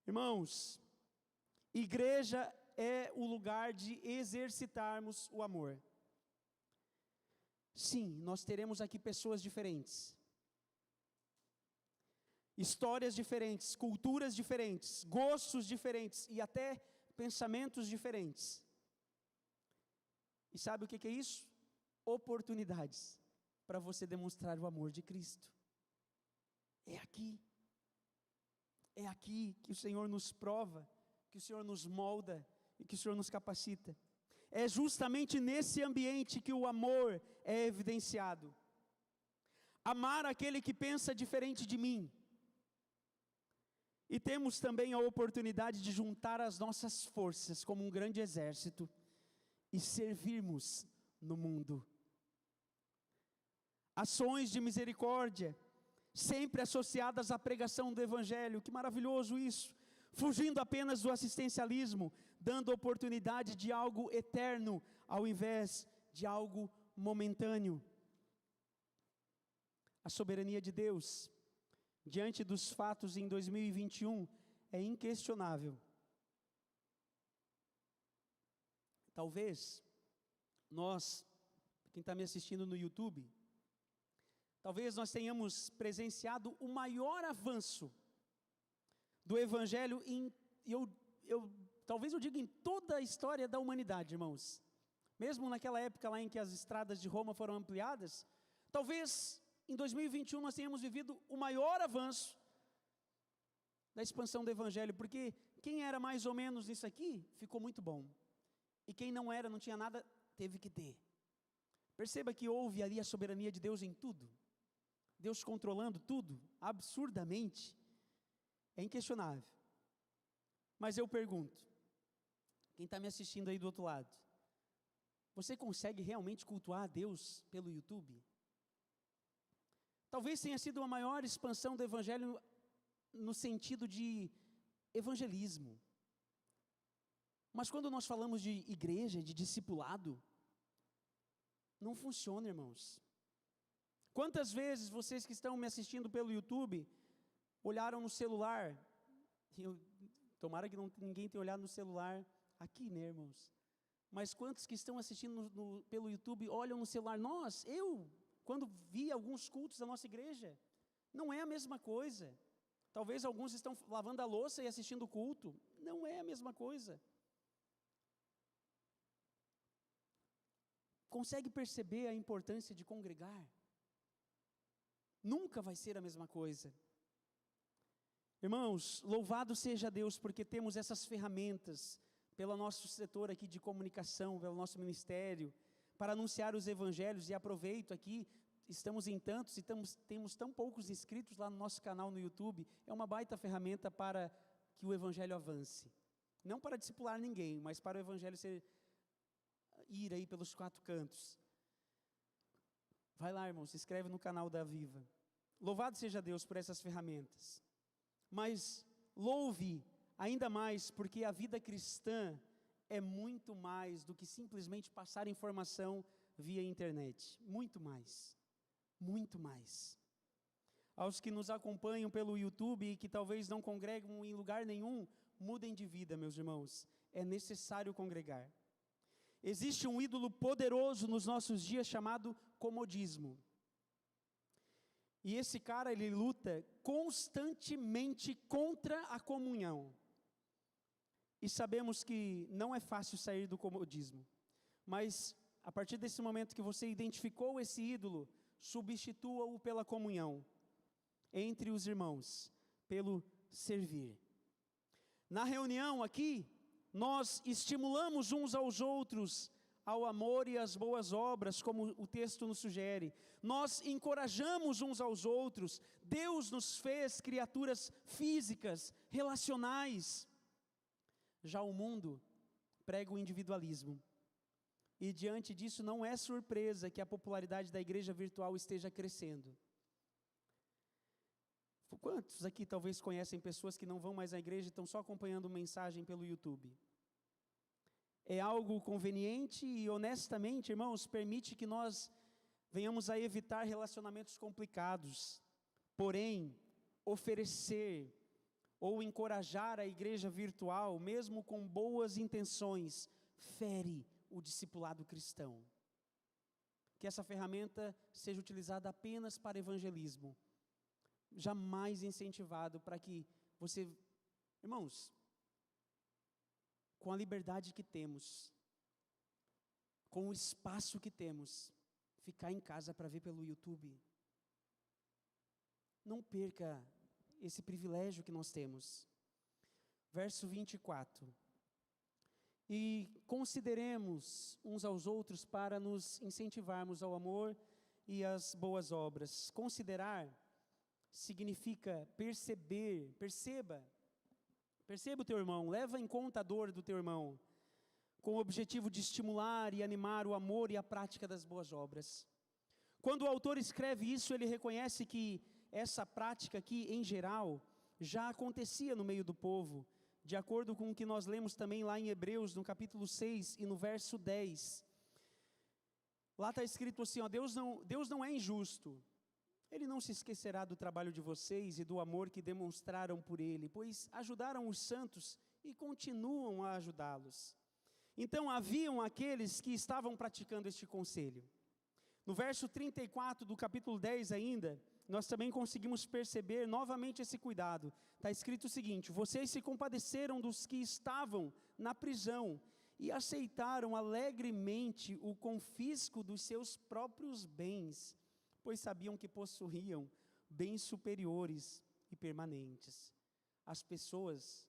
Irmãos, igreja é o lugar de exercitarmos o amor. Sim, nós teremos aqui pessoas diferentes, histórias diferentes, culturas diferentes, gostos diferentes e até pensamentos diferentes. E sabe o que é isso? Oportunidades para você demonstrar o amor de Cristo. É aqui que o Senhor nos prova, que o Senhor nos molda e que o Senhor nos capacita. É justamente nesse ambiente que o amor é evidenciado. Amar aquele que pensa diferente de mim. E temos também a oportunidade de juntar as nossas forças como um grande exército e servirmos no mundo. Ações de misericórdia, sempre associadas à pregação do Evangelho, que maravilhoso isso, fugindo apenas do assistencialismo, dando oportunidade de algo eterno, ao invés de algo momentâneo. A soberania de Deus, diante dos fatos em 2021, é inquestionável. Talvez, quem está me assistindo no YouTube, talvez nós tenhamos presenciado o maior avanço do Evangelho talvez eu diga em toda a história da humanidade, irmãos. Mesmo naquela época lá em que as estradas de Roma foram ampliadas, talvez em 2021 nós tenhamos vivido o maior avanço da expansão do Evangelho, porque quem era mais ou menos nisso aqui, ficou muito bom. E quem não era, não tinha nada, teve que ter. Perceba que houve ali a soberania de Deus em tudo. Deus controlando tudo, absurdamente. É inquestionável. Mas eu pergunto, quem está me assistindo aí do outro lado, você consegue realmente cultuar a Deus pelo YouTube? Talvez tenha sido a maior expansão do Evangelho no sentido de evangelismo. Mas quando nós falamos de igreja, de discipulado, não funciona, irmãos. Quantas vezes vocês que estão me assistindo pelo YouTube olharam no celular? Tomara que ninguém tenha olhado no celular aqui, né, irmãos? Mas quantos que estão assistindo pelo YouTube olham no celular? Quando vi alguns cultos da nossa igreja, não é a mesma coisa. Talvez alguns estão lavando a louça e assistindo o culto. Não é a mesma coisa. Consegue perceber a importância de congregar? Nunca vai ser a mesma coisa. Irmãos, louvado seja Deus porque temos essas ferramentas pelo nosso setor aqui de comunicação, pelo nosso ministério, para anunciar os evangelhos. E aproveito aqui, estamos em tantos e temos tão poucos inscritos lá no nosso canal no YouTube. É uma baita ferramenta para que o evangelho avance. Não para discipular ninguém, mas para o evangelho ir aí pelos 4 cantos. Vai lá, irmão, se inscreve no canal da Viva. Louvado seja Deus por essas ferramentas. Mas louve ainda mais porque a vida cristã é muito mais do que simplesmente passar informação via internet. Muito mais. Muito mais. Aos que nos acompanham pelo YouTube e que talvez não congregam em lugar nenhum, mudem de vida, meus irmãos. É necessário congregar. Existe um ídolo poderoso nos nossos dias chamado comodismo. E esse cara, ele luta constantemente contra a comunhão. E sabemos que não é fácil sair do comodismo. Mas, a partir desse momento que você identificou esse ídolo, substitua-o pela comunhão entre os irmãos, pelo servir. Na reunião aqui, nós estimulamos uns aos outros ao amor e às boas obras, como o texto nos sugere. Nós encorajamos uns aos outros. Deus nos fez criaturas físicas, relacionais. Já o mundo prega o individualismo. E diante disso não é surpresa que a popularidade da igreja virtual esteja crescendo. Quantos aqui talvez conhecem pessoas que não vão mais à igreja e estão só acompanhando mensagem pelo YouTube? É algo conveniente e honestamente, irmãos, permite que nós venhamos a evitar relacionamentos complicados. Porém, oferecer ou encorajar a igreja virtual, mesmo com boas intenções, fere o discipulado cristão. Que essa ferramenta seja utilizada apenas para evangelismo, jamais incentivado para que você, irmãos, com a liberdade que temos, com o espaço que temos, ficar em casa para ver pelo YouTube. Não perca esse privilégio que nós temos. Verso 24. E consideremos uns aos outros para nos incentivarmos ao amor e às boas obras. Considerar significa perceber, perceba o teu irmão, leva em conta a dor do teu irmão, com o objetivo de estimular e animar o amor e a prática das boas obras. Quando o autor escreve isso, ele reconhece que essa prática aqui, em geral, já acontecia no meio do povo, de acordo com o que nós lemos também lá em Hebreus, no capítulo 6 e no verso 10. Lá está escrito assim, ó, Deus não é injusto. Ele não se esquecerá do trabalho de vocês e do amor que demonstraram por Ele, pois ajudaram os santos e continuam a ajudá-los. Então haviam aqueles que estavam praticando este conselho. No verso 34 do capítulo 10 ainda, nós também conseguimos perceber novamente esse cuidado. Está escrito o seguinte: vocês se compadeceram dos que estavam na prisão e aceitaram alegremente o confisco dos seus próprios bens, pois sabiam que possuíam bens superiores e permanentes. As pessoas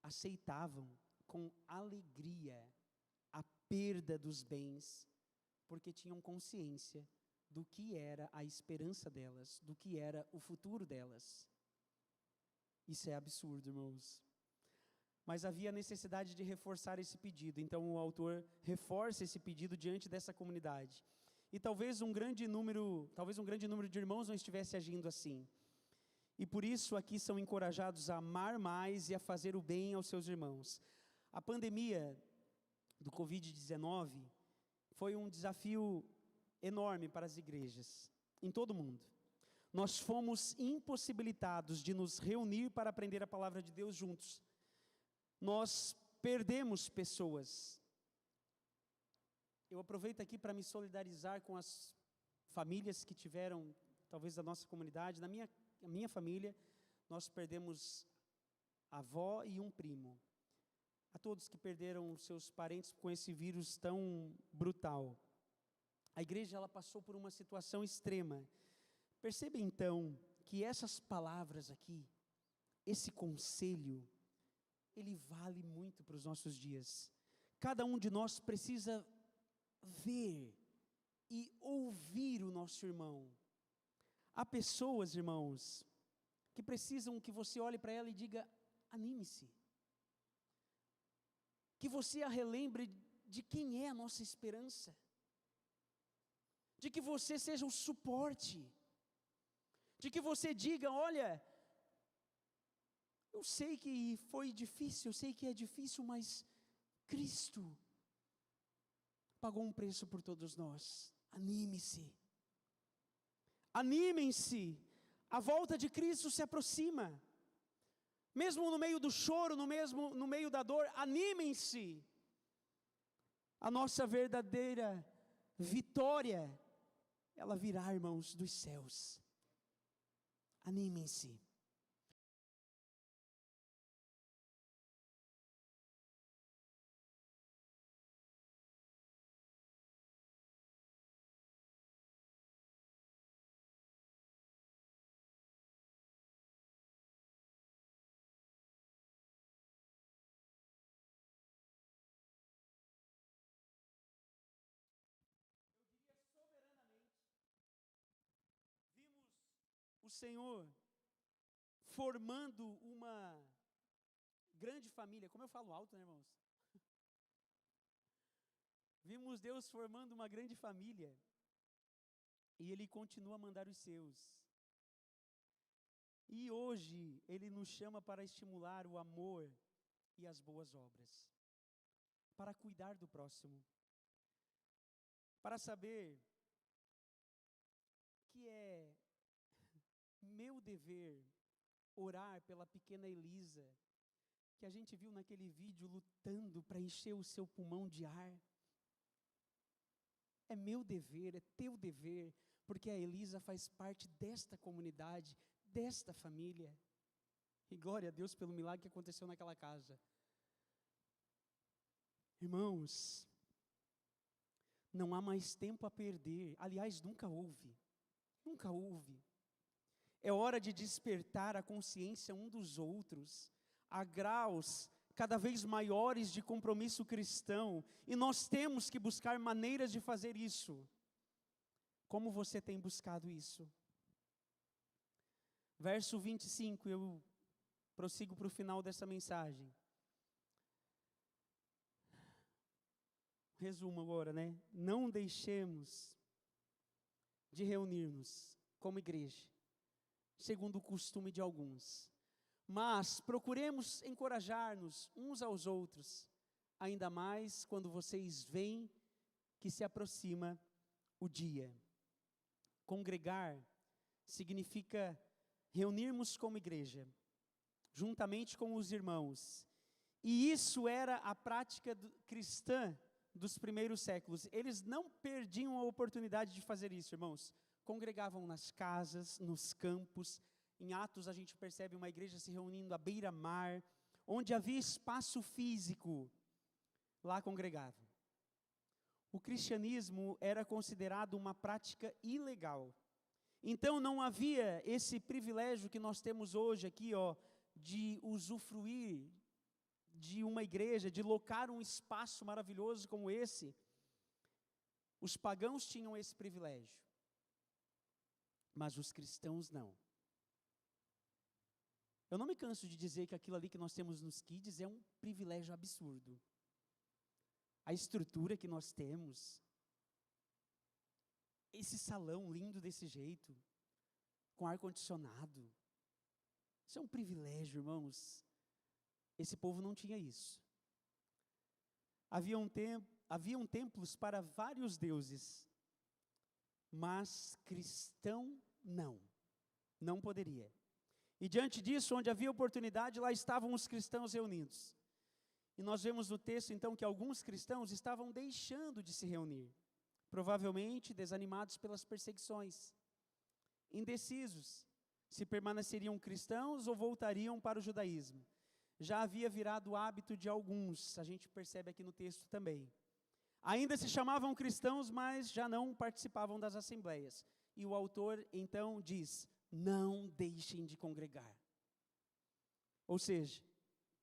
aceitavam com alegria a perda dos bens, porque tinham consciência do que era a esperança delas, do que era o futuro delas. Isso é absurdo, irmãos. Mas havia necessidade de reforçar esse pedido, então o autor reforça esse pedido diante dessa comunidade. E talvez um grande número de irmãos não estivesse agindo assim. E por isso aqui são encorajados a amar mais e a fazer o bem aos seus irmãos. A pandemia do Covid-19 foi um desafio enorme para as igrejas, em todo o mundo. Nós fomos impossibilitados de nos reunir para aprender a palavra de Deus juntos. Nós perdemos pessoas. Eu aproveito aqui para me solidarizar com as famílias que tiveram, talvez da nossa comunidade. Na minha família, nós perdemos a avó e um primo. A todos que perderam seus parentes com esse vírus tão brutal. A igreja, ela passou por uma situação extrema. Perceba então que essas palavras aqui, esse conselho, ele vale muito para os nossos dias. Cada um de nós precisa ver e ouvir o nosso irmão. Há pessoas, irmãos, que precisam que você olhe para ela e diga: anime-se. Que você a relembre de quem é a nossa esperança. De que você seja o suporte. De que você diga: olha, eu sei que foi difícil, eu sei que é difícil, mas Cristo pagou um preço por todos nós. Anime-se. Animem-se. A volta de Cristo se aproxima. Mesmo no meio do choro, no meio da dor, animem-se. A nossa verdadeira vitória, ela virá, irmãos, dos céus. Animem-se. O Senhor formando uma grande família. Como eu falo alto, né, irmãos? Vimos Deus formando uma grande família. E Ele continua a mandar os seus. E hoje Ele nos chama para estimular o amor e as boas obras. Para cuidar do próximo. Para saber que é meu dever orar pela pequena Elisa, que a gente viu naquele vídeo lutando para encher o seu pulmão de ar. É meu dever, é teu dever, porque a Elisa faz parte desta comunidade, desta família. E glória a Deus pelo milagre que aconteceu naquela casa. Irmãos, não há mais tempo a perder. Aliás, nunca houve. Nunca houve. É hora de despertar a consciência um dos outros, a graus cada vez maiores de compromisso cristão, e nós temos que buscar maneiras de fazer isso. Como você tem buscado isso? Verso 25, eu prossigo para o final dessa mensagem. Resumo agora, né? Não deixemos de reunir-nos como igreja, segundo o costume de alguns, mas procuremos encorajar-nos uns aos outros, ainda mais quando vocês veem que se aproxima o dia. Congregar significa reunirmos como igreja, juntamente com os irmãos, e isso era a prática cristã dos primeiros séculos. Eles não perdiam a oportunidade de fazer isso, irmãos. Congregavam nas casas, nos campos. Em Atos a gente percebe uma igreja se reunindo à beira-mar, onde havia espaço físico, lá congregavam. O cristianismo era considerado uma prática ilegal. Então não havia esse privilégio que nós temos hoje aqui, de usufruir de uma igreja, de locar um espaço maravilhoso como esse. Os pagãos tinham esse privilégio, mas os cristãos não. Eu não me canso de dizer que aquilo ali que nós temos nos kids é um privilégio absurdo. A estrutura que nós temos, esse salão lindo desse jeito, com ar-condicionado, isso é um privilégio, irmãos. Esse povo não tinha isso. Haviam templos para vários deuses. mas cristão não poderia. E diante disso, onde havia oportunidade, lá estavam os cristãos reunidos. E nós vemos no texto, então, que alguns cristãos estavam deixando de se reunir, provavelmente desanimados pelas perseguições, indecisos se permaneceriam cristãos ou voltariam para o judaísmo. Já havia virado o hábito de alguns, a gente percebe aqui no texto também. Ainda se chamavam cristãos, mas já não participavam das assembleias. E o autor, então, diz: não deixem de congregar. Ou seja,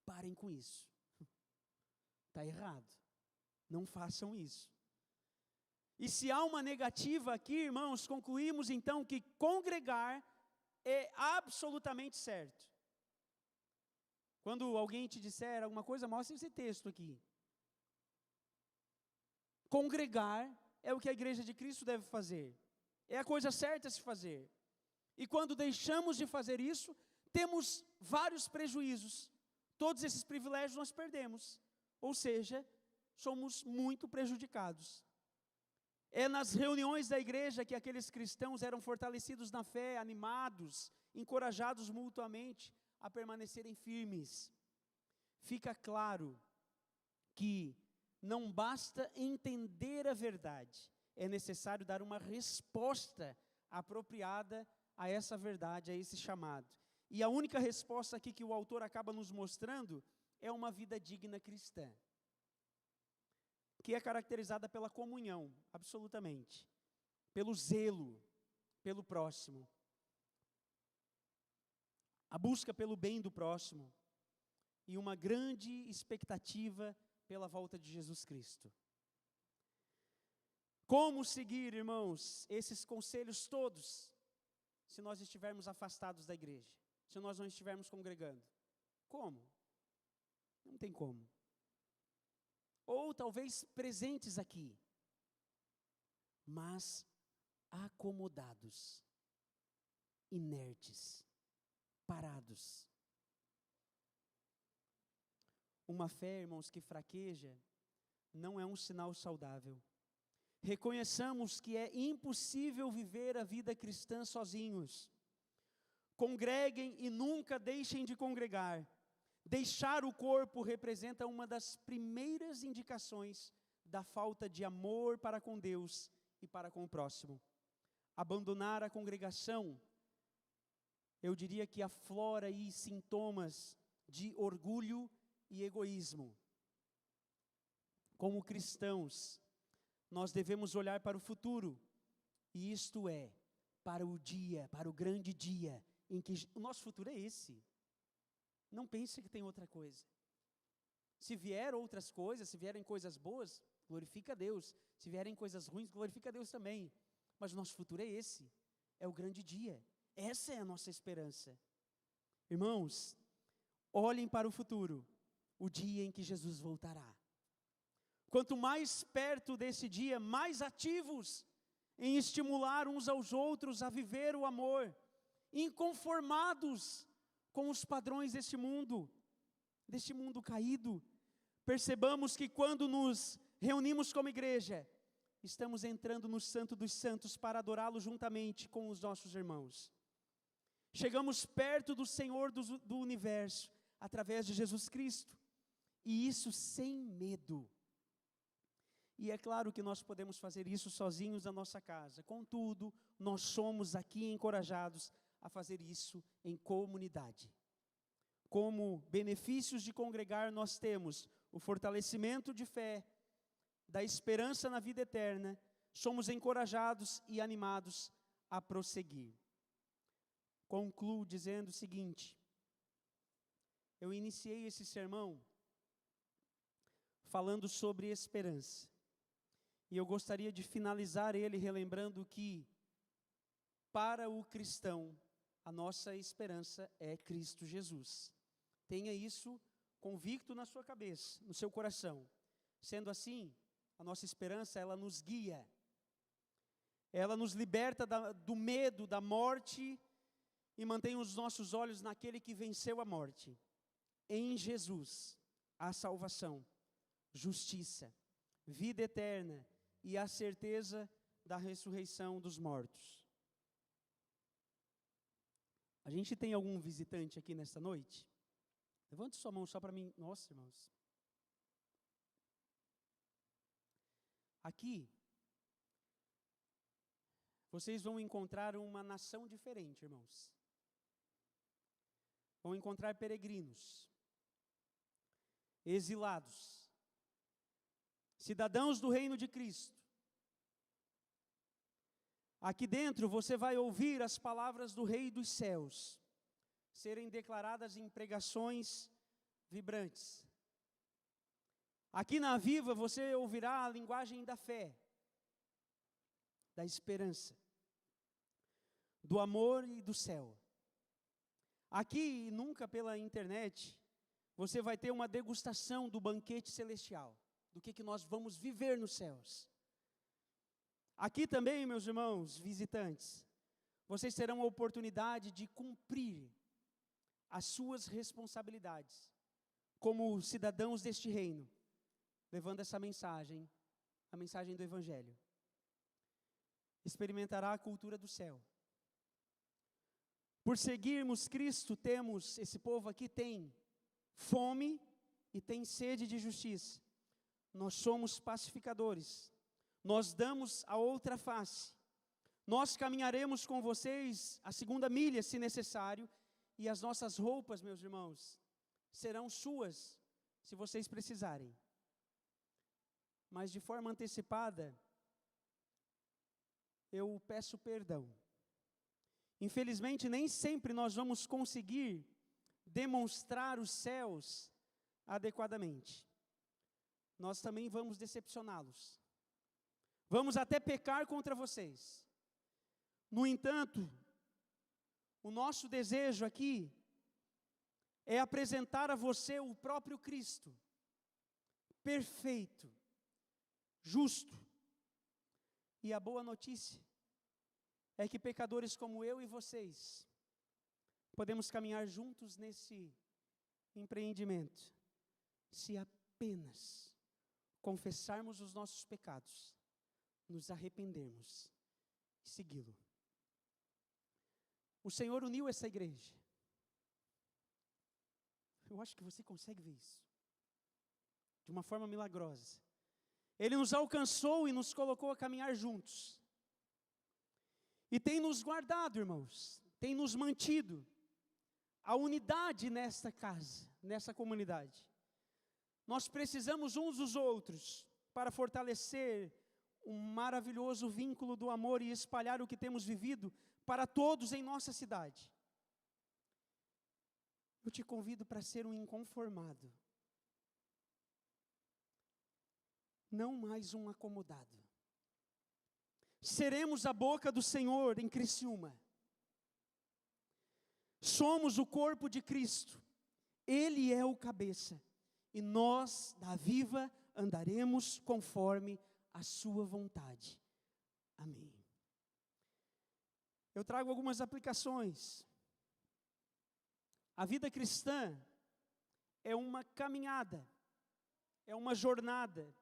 parem com isso. Está errado. Não façam isso. E se há uma negativa aqui, irmãos, concluímos então que congregar é absolutamente certo. Quando alguém te disser alguma coisa, mostre esse texto aqui. Congregar é o que a igreja de Cristo deve fazer. É a coisa certa a se fazer. E quando deixamos de fazer isso, temos vários prejuízos. Todos esses privilégios nós perdemos. Ou seja, somos muito prejudicados. É nas reuniões da igreja que aqueles cristãos eram fortalecidos na fé, animados, encorajados mutuamente a permanecerem firmes. Fica claro que não basta entender a verdade, é necessário dar uma resposta apropriada a essa verdade, a esse chamado. E a única resposta aqui que o autor acaba nos mostrando é uma vida digna cristã, que é caracterizada pela comunhão, absolutamente, pelo zelo, pelo próximo, a busca pelo bem do próximo e uma grande expectativa pela volta de Jesus Cristo. Como seguir, irmãos, esses conselhos todos, se nós estivermos afastados da igreja, se nós não estivermos congregando? Como? Não tem como. Ou talvez presentes aqui, mas acomodados, inertes, parados. Uma fé, irmãos, que fraqueja, não é um sinal saudável. Reconheçamos que é impossível viver a vida cristã sozinhos. Congreguem e nunca deixem de congregar. Deixar o corpo representa uma das primeiras indicações da falta de amor para com Deus e para com o próximo. Abandonar a congregação, eu diria que aflora aí sintomas de orgulho e egoísmo. Como cristãos, nós devemos olhar para o futuro, e isto é, para o dia, para o grande dia, em que o nosso futuro é esse. Não pense que tem outra coisa. Se vier outras coisas, se vierem coisas boas, glorifica a Deus. Se vierem coisas ruins, glorifica a Deus também. Mas o nosso futuro é esse, é o grande dia. Essa é a nossa esperança. Irmãos, olhem para o futuro, o dia em que Jesus voltará. Quanto mais perto desse dia, mais ativos em estimular uns aos outros a viver o amor, inconformados com os padrões deste mundo caído. Percebamos que quando nos reunimos como igreja, estamos entrando no Santo dos Santos para adorá-lo juntamente com os nossos irmãos. Chegamos perto do Senhor do universo, através de Jesus Cristo, e isso sem medo. E é claro que nós podemos fazer isso sozinhos na nossa casa. Contudo, nós somos aqui encorajados a fazer isso em comunidade. Como benefícios de congregar, nós temos o fortalecimento de fé, da esperança na vida eterna. Somos encorajados e animados a prosseguir. Concluo dizendo o seguinte: eu iniciei esse sermão falando sobre esperança. E eu gostaria de finalizar ele relembrando que, para o cristão, a nossa esperança é Cristo Jesus. Tenha isso convicto na sua cabeça, no seu coração. Sendo assim, a nossa esperança, ela nos guia. Ela nos liberta do medo, da morte, e mantém os nossos olhos naquele que venceu a morte. Em Jesus, há salvação, justiça, vida eterna e a certeza da ressurreição dos mortos. A gente tem algum visitante aqui nesta noite? Levante sua mão só para mim. Nossa, irmãos. Aqui, vocês vão encontrar uma nação diferente, irmãos. Vão encontrar peregrinos, exilados, cidadãos do reino de Cristo. Aqui dentro você vai ouvir as palavras do Rei dos Céus serem declaradas em pregações vibrantes. Aqui na Viva você ouvirá a linguagem da fé, da esperança, do amor e do céu. Aqui, nunca pela internet, você vai ter uma degustação do banquete celestial, do que nós vamos viver nos céus. Aqui também, meus irmãos, visitantes, vocês terão a oportunidade de cumprir as suas responsabilidades como cidadãos deste reino, levando essa mensagem, a mensagem do Evangelho. Experimentará a cultura do céu. Por seguirmos Cristo, esse povo aqui tem fome e tem sede de justiça. Nós somos pacificadores. Nós damos a outra face. Nós caminharemos com vocês a 2ª milha, se necessário, e as nossas roupas, meus irmãos, serão suas, se vocês precisarem. Mas de forma antecipada, eu peço perdão. Infelizmente, nem sempre nós vamos conseguir demonstrar os céus adequadamente. Nós também vamos decepcioná-los. Vamos até pecar contra vocês. No entanto, o nosso desejo aqui é apresentar a você o próprio Cristo, perfeito, justo. E a boa notícia é que pecadores como eu e vocês podemos caminhar juntos nesse empreendimento, se apenas confessarmos os nossos pecados, nos arrependermos e segui-lo. O Senhor uniu essa igreja. Eu acho que você consegue ver isso de uma forma milagrosa. Ele nos alcançou e nos colocou a caminhar juntos. E tem nos guardado, irmãos, tem nos mantido a unidade nesta casa, nessa comunidade. Nós precisamos uns dos outros para fortalecer um maravilhoso vínculo do amor e espalhar o que temos vivido para todos em nossa cidade. Eu te convido para ser um inconformado, não mais um acomodado. Seremos a boca do Senhor em Criciúma. Somos o corpo de Cristo. Ele é o cabeça. E nós, da Viva, andaremos conforme a sua vontade. Amém. Eu trago algumas aplicações. A vida cristã é uma caminhada, é uma jornada.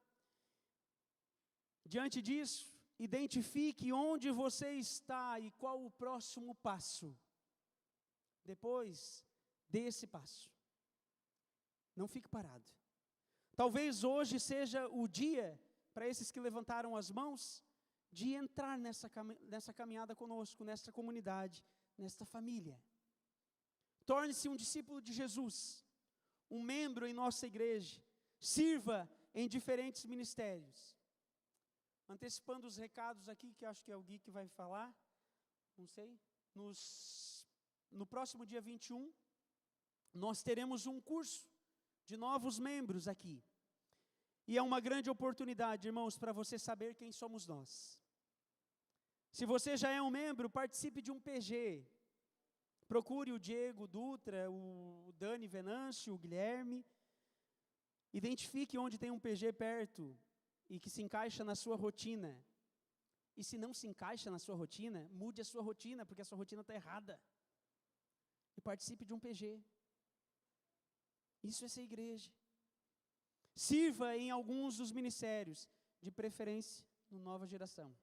Diante disso, identifique onde você está e qual o próximo passo. Depois, dê esse passo. Não fique parado. Talvez hoje seja o dia, para esses que levantaram as mãos, de entrar nessa caminhada conosco, nesta comunidade, nesta família. Torne-se um discípulo de Jesus, um membro em nossa igreja. Sirva em diferentes ministérios. Antecipando os recados aqui, que acho que é o Gui que vai falar, não sei, no próximo dia 21, nós teremos um curso de novos membros aqui. E é uma grande oportunidade, irmãos, para você saber quem somos nós. Se você já é um membro, participe de um PG. Procure o Diego Dutra, o Dani Venâncio, o Guilherme. Identifique onde tem um PG perto e que se encaixa na sua rotina. E se não se encaixa na sua rotina, mude a sua rotina, porque a sua rotina está errada. E participe de um PG. Isso é ser igreja. Sirva em alguns dos ministérios, de preferência no Nova Geração.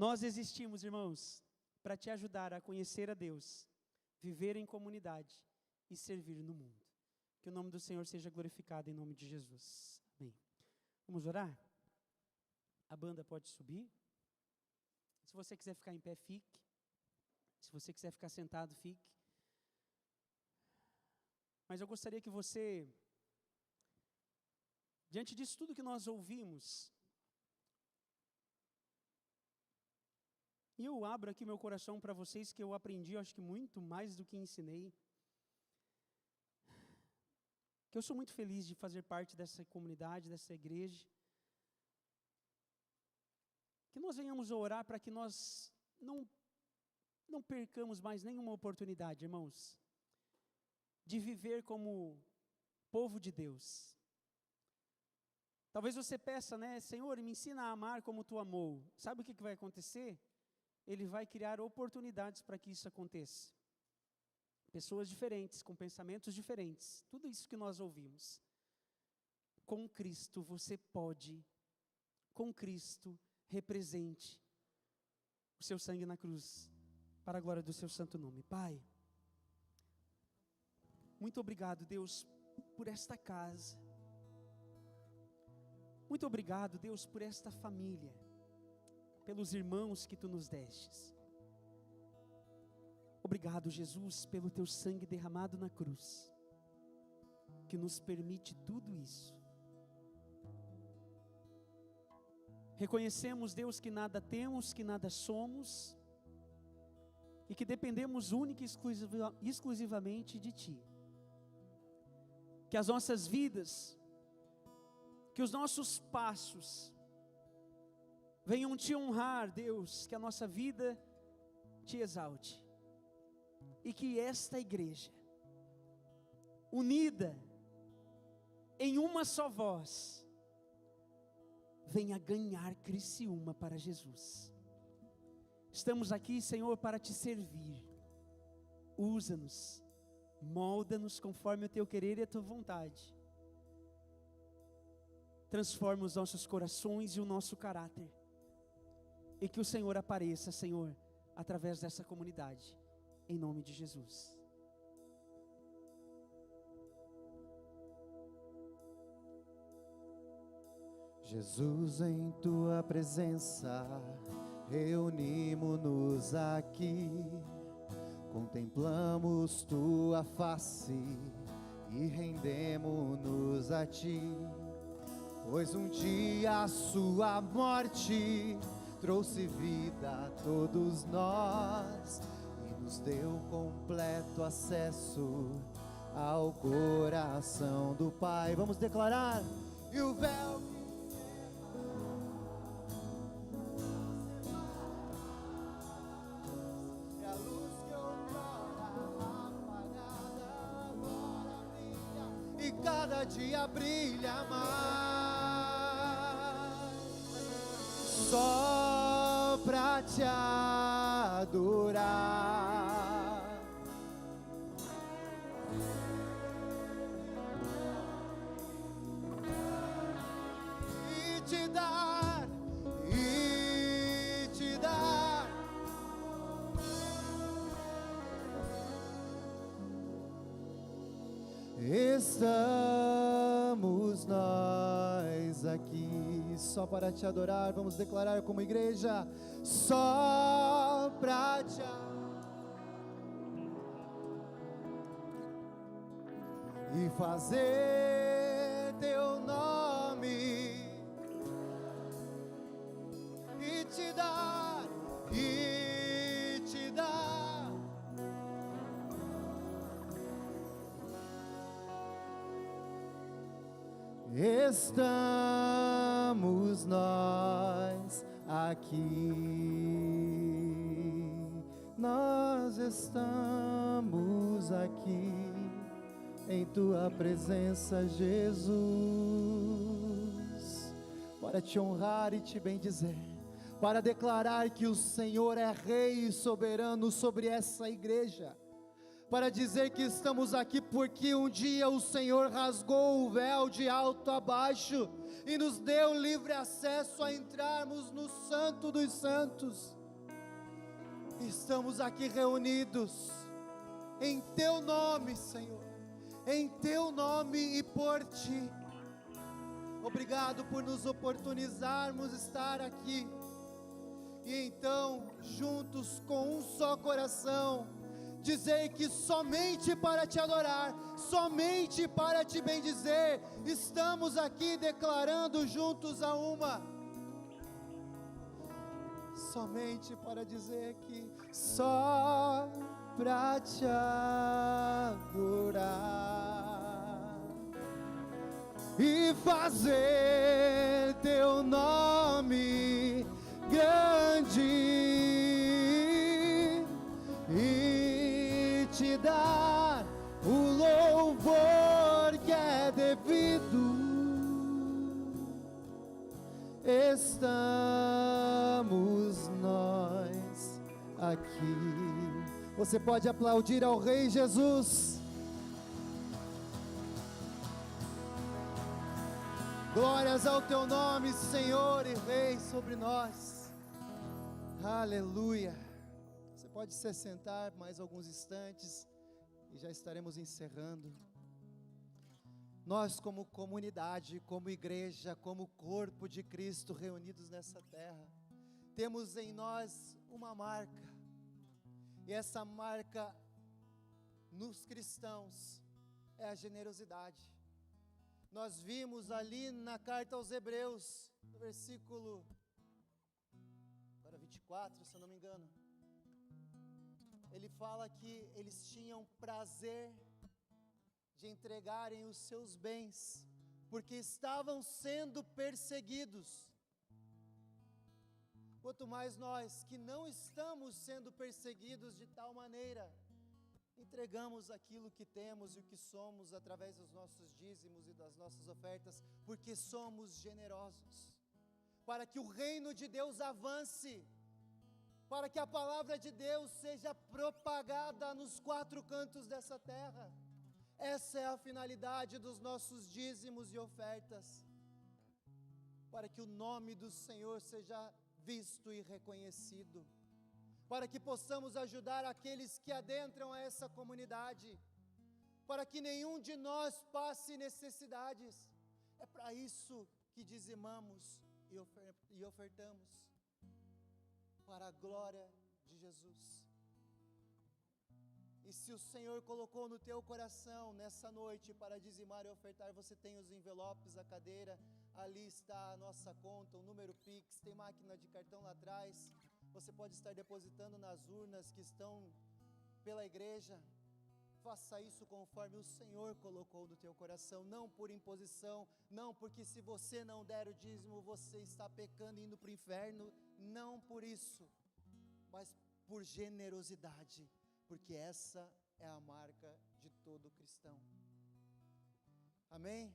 Nós existimos, irmãos, para te ajudar a conhecer a Deus, viver em comunidade e servir no mundo. Que o nome do Senhor seja glorificado em nome de Jesus. Amém. Vamos orar? A banda pode subir. Se você quiser ficar em pé, fique. Se você quiser ficar sentado, fique. Mas eu gostaria que você, diante disso tudo que nós ouvimos, e eu abro aqui meu coração para vocês, que eu aprendi, eu acho que muito mais do que ensinei, que eu sou muito feliz de fazer parte dessa comunidade, dessa igreja, que nós venhamos a orar para que nós não percamos mais nenhuma oportunidade, irmãos, de viver como povo de Deus. Talvez você peça, né, Senhor, me ensina a amar como Tu amou. Sabe o que vai acontecer? Ele vai criar oportunidades para que isso aconteça. Pessoas diferentes, com pensamentos diferentes, tudo isso que nós ouvimos. Com Cristo você pode, com Cristo represente o seu sangue na cruz, para a glória do seu santo nome. Pai, muito obrigado, Deus, por esta casa. Muito obrigado, Deus, por esta família, pelos irmãos que Tu nos destes. Obrigado, Jesus, pelo Teu sangue derramado na cruz, que nos permite tudo isso. Reconhecemos, Deus, que nada temos, que nada somos, e que dependemos única e exclusivamente de Ti. Que as nossas vidas, que os nossos passos venham Te honrar, Deus, que a nossa vida Te exalte. E que esta igreja, unida em uma só voz, venha ganhar Criciúma para Jesus. Estamos aqui, Senhor, para Te servir. Usa-nos, molda-nos conforme o Teu querer e a Tua vontade. Transforma os nossos corações e o nosso caráter. E que o Senhor apareça, Senhor, através dessa comunidade. Em nome de Jesus. Jesus, em Tua presença, reunimos-nos aqui, contemplamos Tua face e rendemos-nos a Ti, pois um dia a Sua morte trouxe vida a todos nós e nos deu completo acesso ao coração do Pai. Vamos declarar: e o véu e a luz que outrora apagada agora brilha, e cada dia brilha mais, só pra Te adorar. E Te dar, e Te dar. Estamos nós aqui só para Te adorar. Vamos declarar como igreja: só para Te adorar e fazer Teu nome, e Te dar, e Te dar. Estamos nós aqui, nós estamos aqui em Tua presença, Jesus, para Te honrar e Te bendizer, para declarar que o Senhor é Rei e soberano sobre essa igreja, para dizer que estamos aqui porque um dia o Senhor rasgou o véu de alto a baixo e nos deu livre acesso a entrarmos no Santo dos Santos. Estamos aqui reunidos em Teu nome, Senhor, em Teu nome e por Ti. Obrigado por nos oportunizarmos estar aqui e então, juntos com um só coração, dizer que somente para Te adorar, somente para Te bendizer, estamos aqui declarando juntos a uma, somente para dizer que só para Te adorar e fazer Teu nome grande e Te dar o louvor que é devido. Estamos nós aqui. Você pode aplaudir ao Rei Jesus. Glórias ao Teu nome, Senhor e Rei, sobre nós. Aleluia. Você pode se sentar mais alguns instantes e já estaremos encerrando. Nós, como comunidade, como igreja, como corpo de Cristo reunidos nessa terra, temos em nós uma marca, e essa marca nos cristãos é a generosidade. Nós vimos ali na carta aos Hebreus, no versículo 24, se eu não me engano, ele fala que eles tinham prazer de entregarem os seus bens, porque estavam sendo perseguidos. Quanto mais nós, que não estamos sendo perseguidos de tal maneira, entregamos aquilo que temos e o que somos através dos nossos dízimos e das nossas ofertas, porque somos generosos, para que o reino de Deus avance, para que a palavra de Deus seja propagada nos quatro cantos dessa terra. Essa é a finalidade dos nossos dízimos e ofertas, para que o nome do Senhor seja visto e reconhecido, para que possamos ajudar aqueles que adentram a essa comunidade, para que nenhum de nós passe necessidades. É para isso que dizimamos e ofertamos, para a glória de Jesus. E se o Senhor colocou no teu coração nessa noite para dizimar e ofertar, você tem os envelopes, a cadeira, ali está a nossa conta, o número Pix, tem máquina de cartão lá atrás, você pode estar depositando nas urnas que estão pela igreja. Faça isso conforme o Senhor colocou no teu coração, não por imposição, não porque se você não der o dízimo, você está pecando e indo para o inferno, não por isso, mas por generosidade, porque essa é a marca de todo cristão. Amém?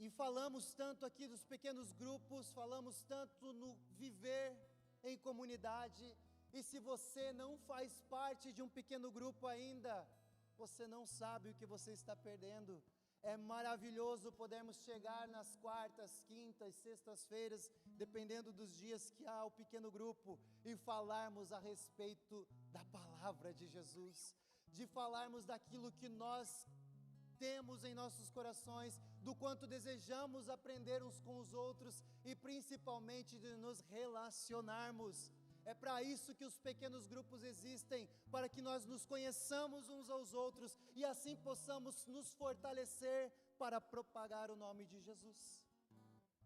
E falamos tanto aqui dos pequenos grupos, falamos tanto no viver em comunidade, e se você não faz parte de um pequeno grupo ainda, você não sabe o que você está perdendo. É maravilhoso podermos chegar nas quartas, quintas, sextas-feiras, dependendo dos dias que há o pequeno grupo, e falarmos a respeito da palavra de Jesus, de falarmos daquilo que nós temos em nossos corações, do quanto desejamos aprender uns com os outros e principalmente de nos relacionarmos. É para isso que os pequenos grupos existem, para que nós nos conheçamos uns aos outros e assim possamos nos fortalecer para propagar o nome de Jesus.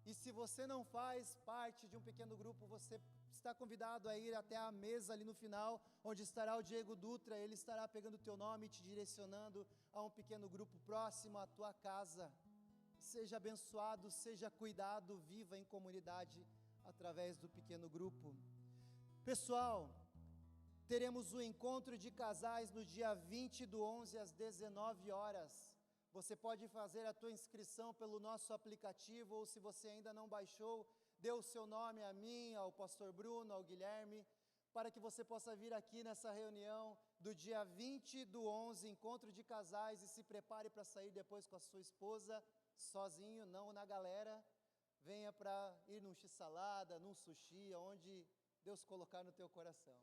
E se você não faz parte de um pequeno grupo, você está convidado a ir até a mesa ali no final, onde estará o Diego Dutra. Ele estará pegando o teu nome e te direcionando a um pequeno grupo próximo à tua casa. Seja abençoado, seja cuidado, viva em comunidade através do pequeno grupo. Pessoal, teremos o encontro de casais no dia 20/11 às 19 horas. Você pode fazer a tua inscrição pelo nosso aplicativo, ou se você ainda não baixou, dê o seu nome a mim, ao pastor Bruno, ao Guilherme, para que você possa vir aqui nessa reunião do dia 20/11, encontro de casais, e se prepare para sair depois com a sua esposa, sozinho, não na galera. Venha para ir num x-salada, num sushi, onde Deus colocar no teu coração.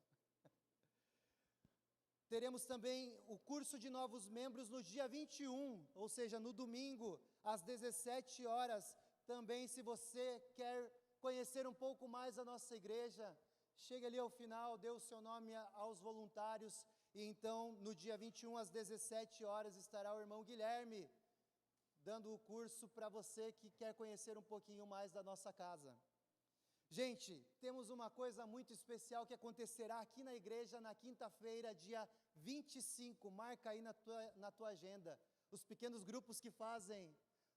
Teremos também o curso de novos membros no dia 21, ou seja, no domingo, às 17 horas. Também, se você quer conhecer um pouco mais a nossa igreja, chegue ali ao final, dê o seu nome aos voluntários, e então, no dia 21, às 17 horas, estará o irmão Guilherme, dando o curso para você que quer conhecer um pouquinho mais da nossa casa. Gente, temos uma coisa muito especial que acontecerá aqui na igreja na quinta-feira, dia 25, marca aí na tua agenda. Os pequenos grupos que fazem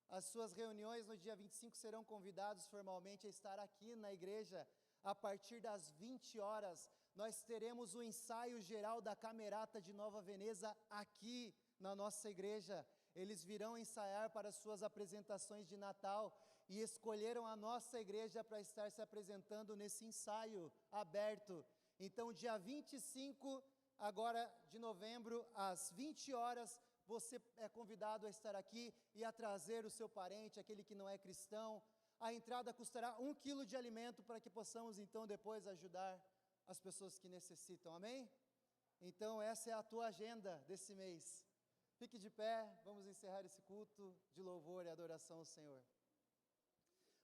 as suas reuniões no dia 25 serão convidados formalmente a estar aqui na igreja. A partir das 20 horas, nós teremos o ensaio geral da Camerata de Nova Veneza aqui na nossa igreja. Eles virão ensaiar para suas apresentações de Natal e escolheram a nossa igreja para estar se apresentando nesse ensaio aberto. Então, dia 25 agora de novembro, às 20 horas, você é convidado a estar aqui e a trazer o seu parente, aquele que não é cristão. A entrada custará 1 quilo de alimento para que possamos então depois ajudar as pessoas que necessitam, amém? Então essa é a tua agenda desse mês. Fique de pé, vamos encerrar esse culto de louvor e adoração ao Senhor.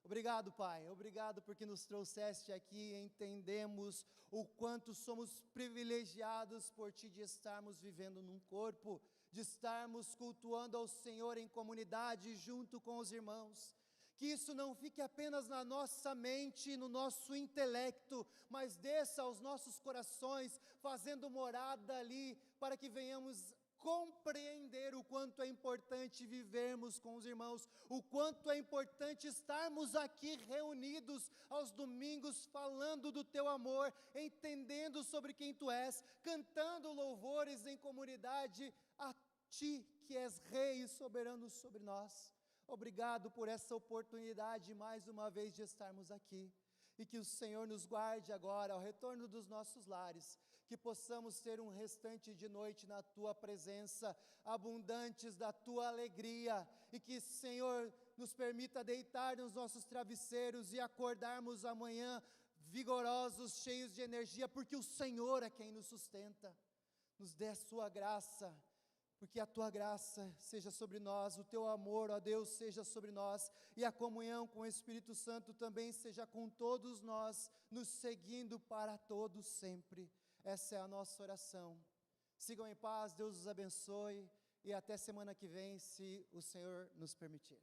Obrigado, Pai, obrigado porque nos trouxeste aqui, entendemos o quanto somos privilegiados por Ti de estarmos vivendo num corpo, de estarmos cultuando ao Senhor em comunidade junto com os irmãos. Que isso não fique apenas na nossa mente, no nosso intelecto, mas desça aos nossos corações, fazendo morada ali, para que venhamos compreender o quanto é importante vivermos com os irmãos, o quanto é importante estarmos aqui reunidos aos domingos, falando do Teu amor, entendendo sobre quem Tu és, cantando louvores em comunidade a Ti, que és Rei e soberano sobre nós. Obrigado por essa oportunidade, mais uma vez, de estarmos aqui. E que o Senhor nos guarde agora, ao retorno dos nossos lares, que possamos ter um restante de noite na Tua presença, abundantes da Tua alegria, e que, Senhor, nos permita deitar nos nossos travesseiros e acordarmos amanhã vigorosos, cheios de energia, porque o Senhor é quem nos sustenta. Nos dê a Sua graça, porque a Tua graça seja sobre nós, o Teu amor, ó Deus, seja sobre nós, e a comunhão com o Espírito Santo também seja com todos nós, nos seguindo para todos sempre. Essa é a nossa oração. Sigam em paz, Deus os abençoe, e até semana que vem, se o Senhor nos permitir.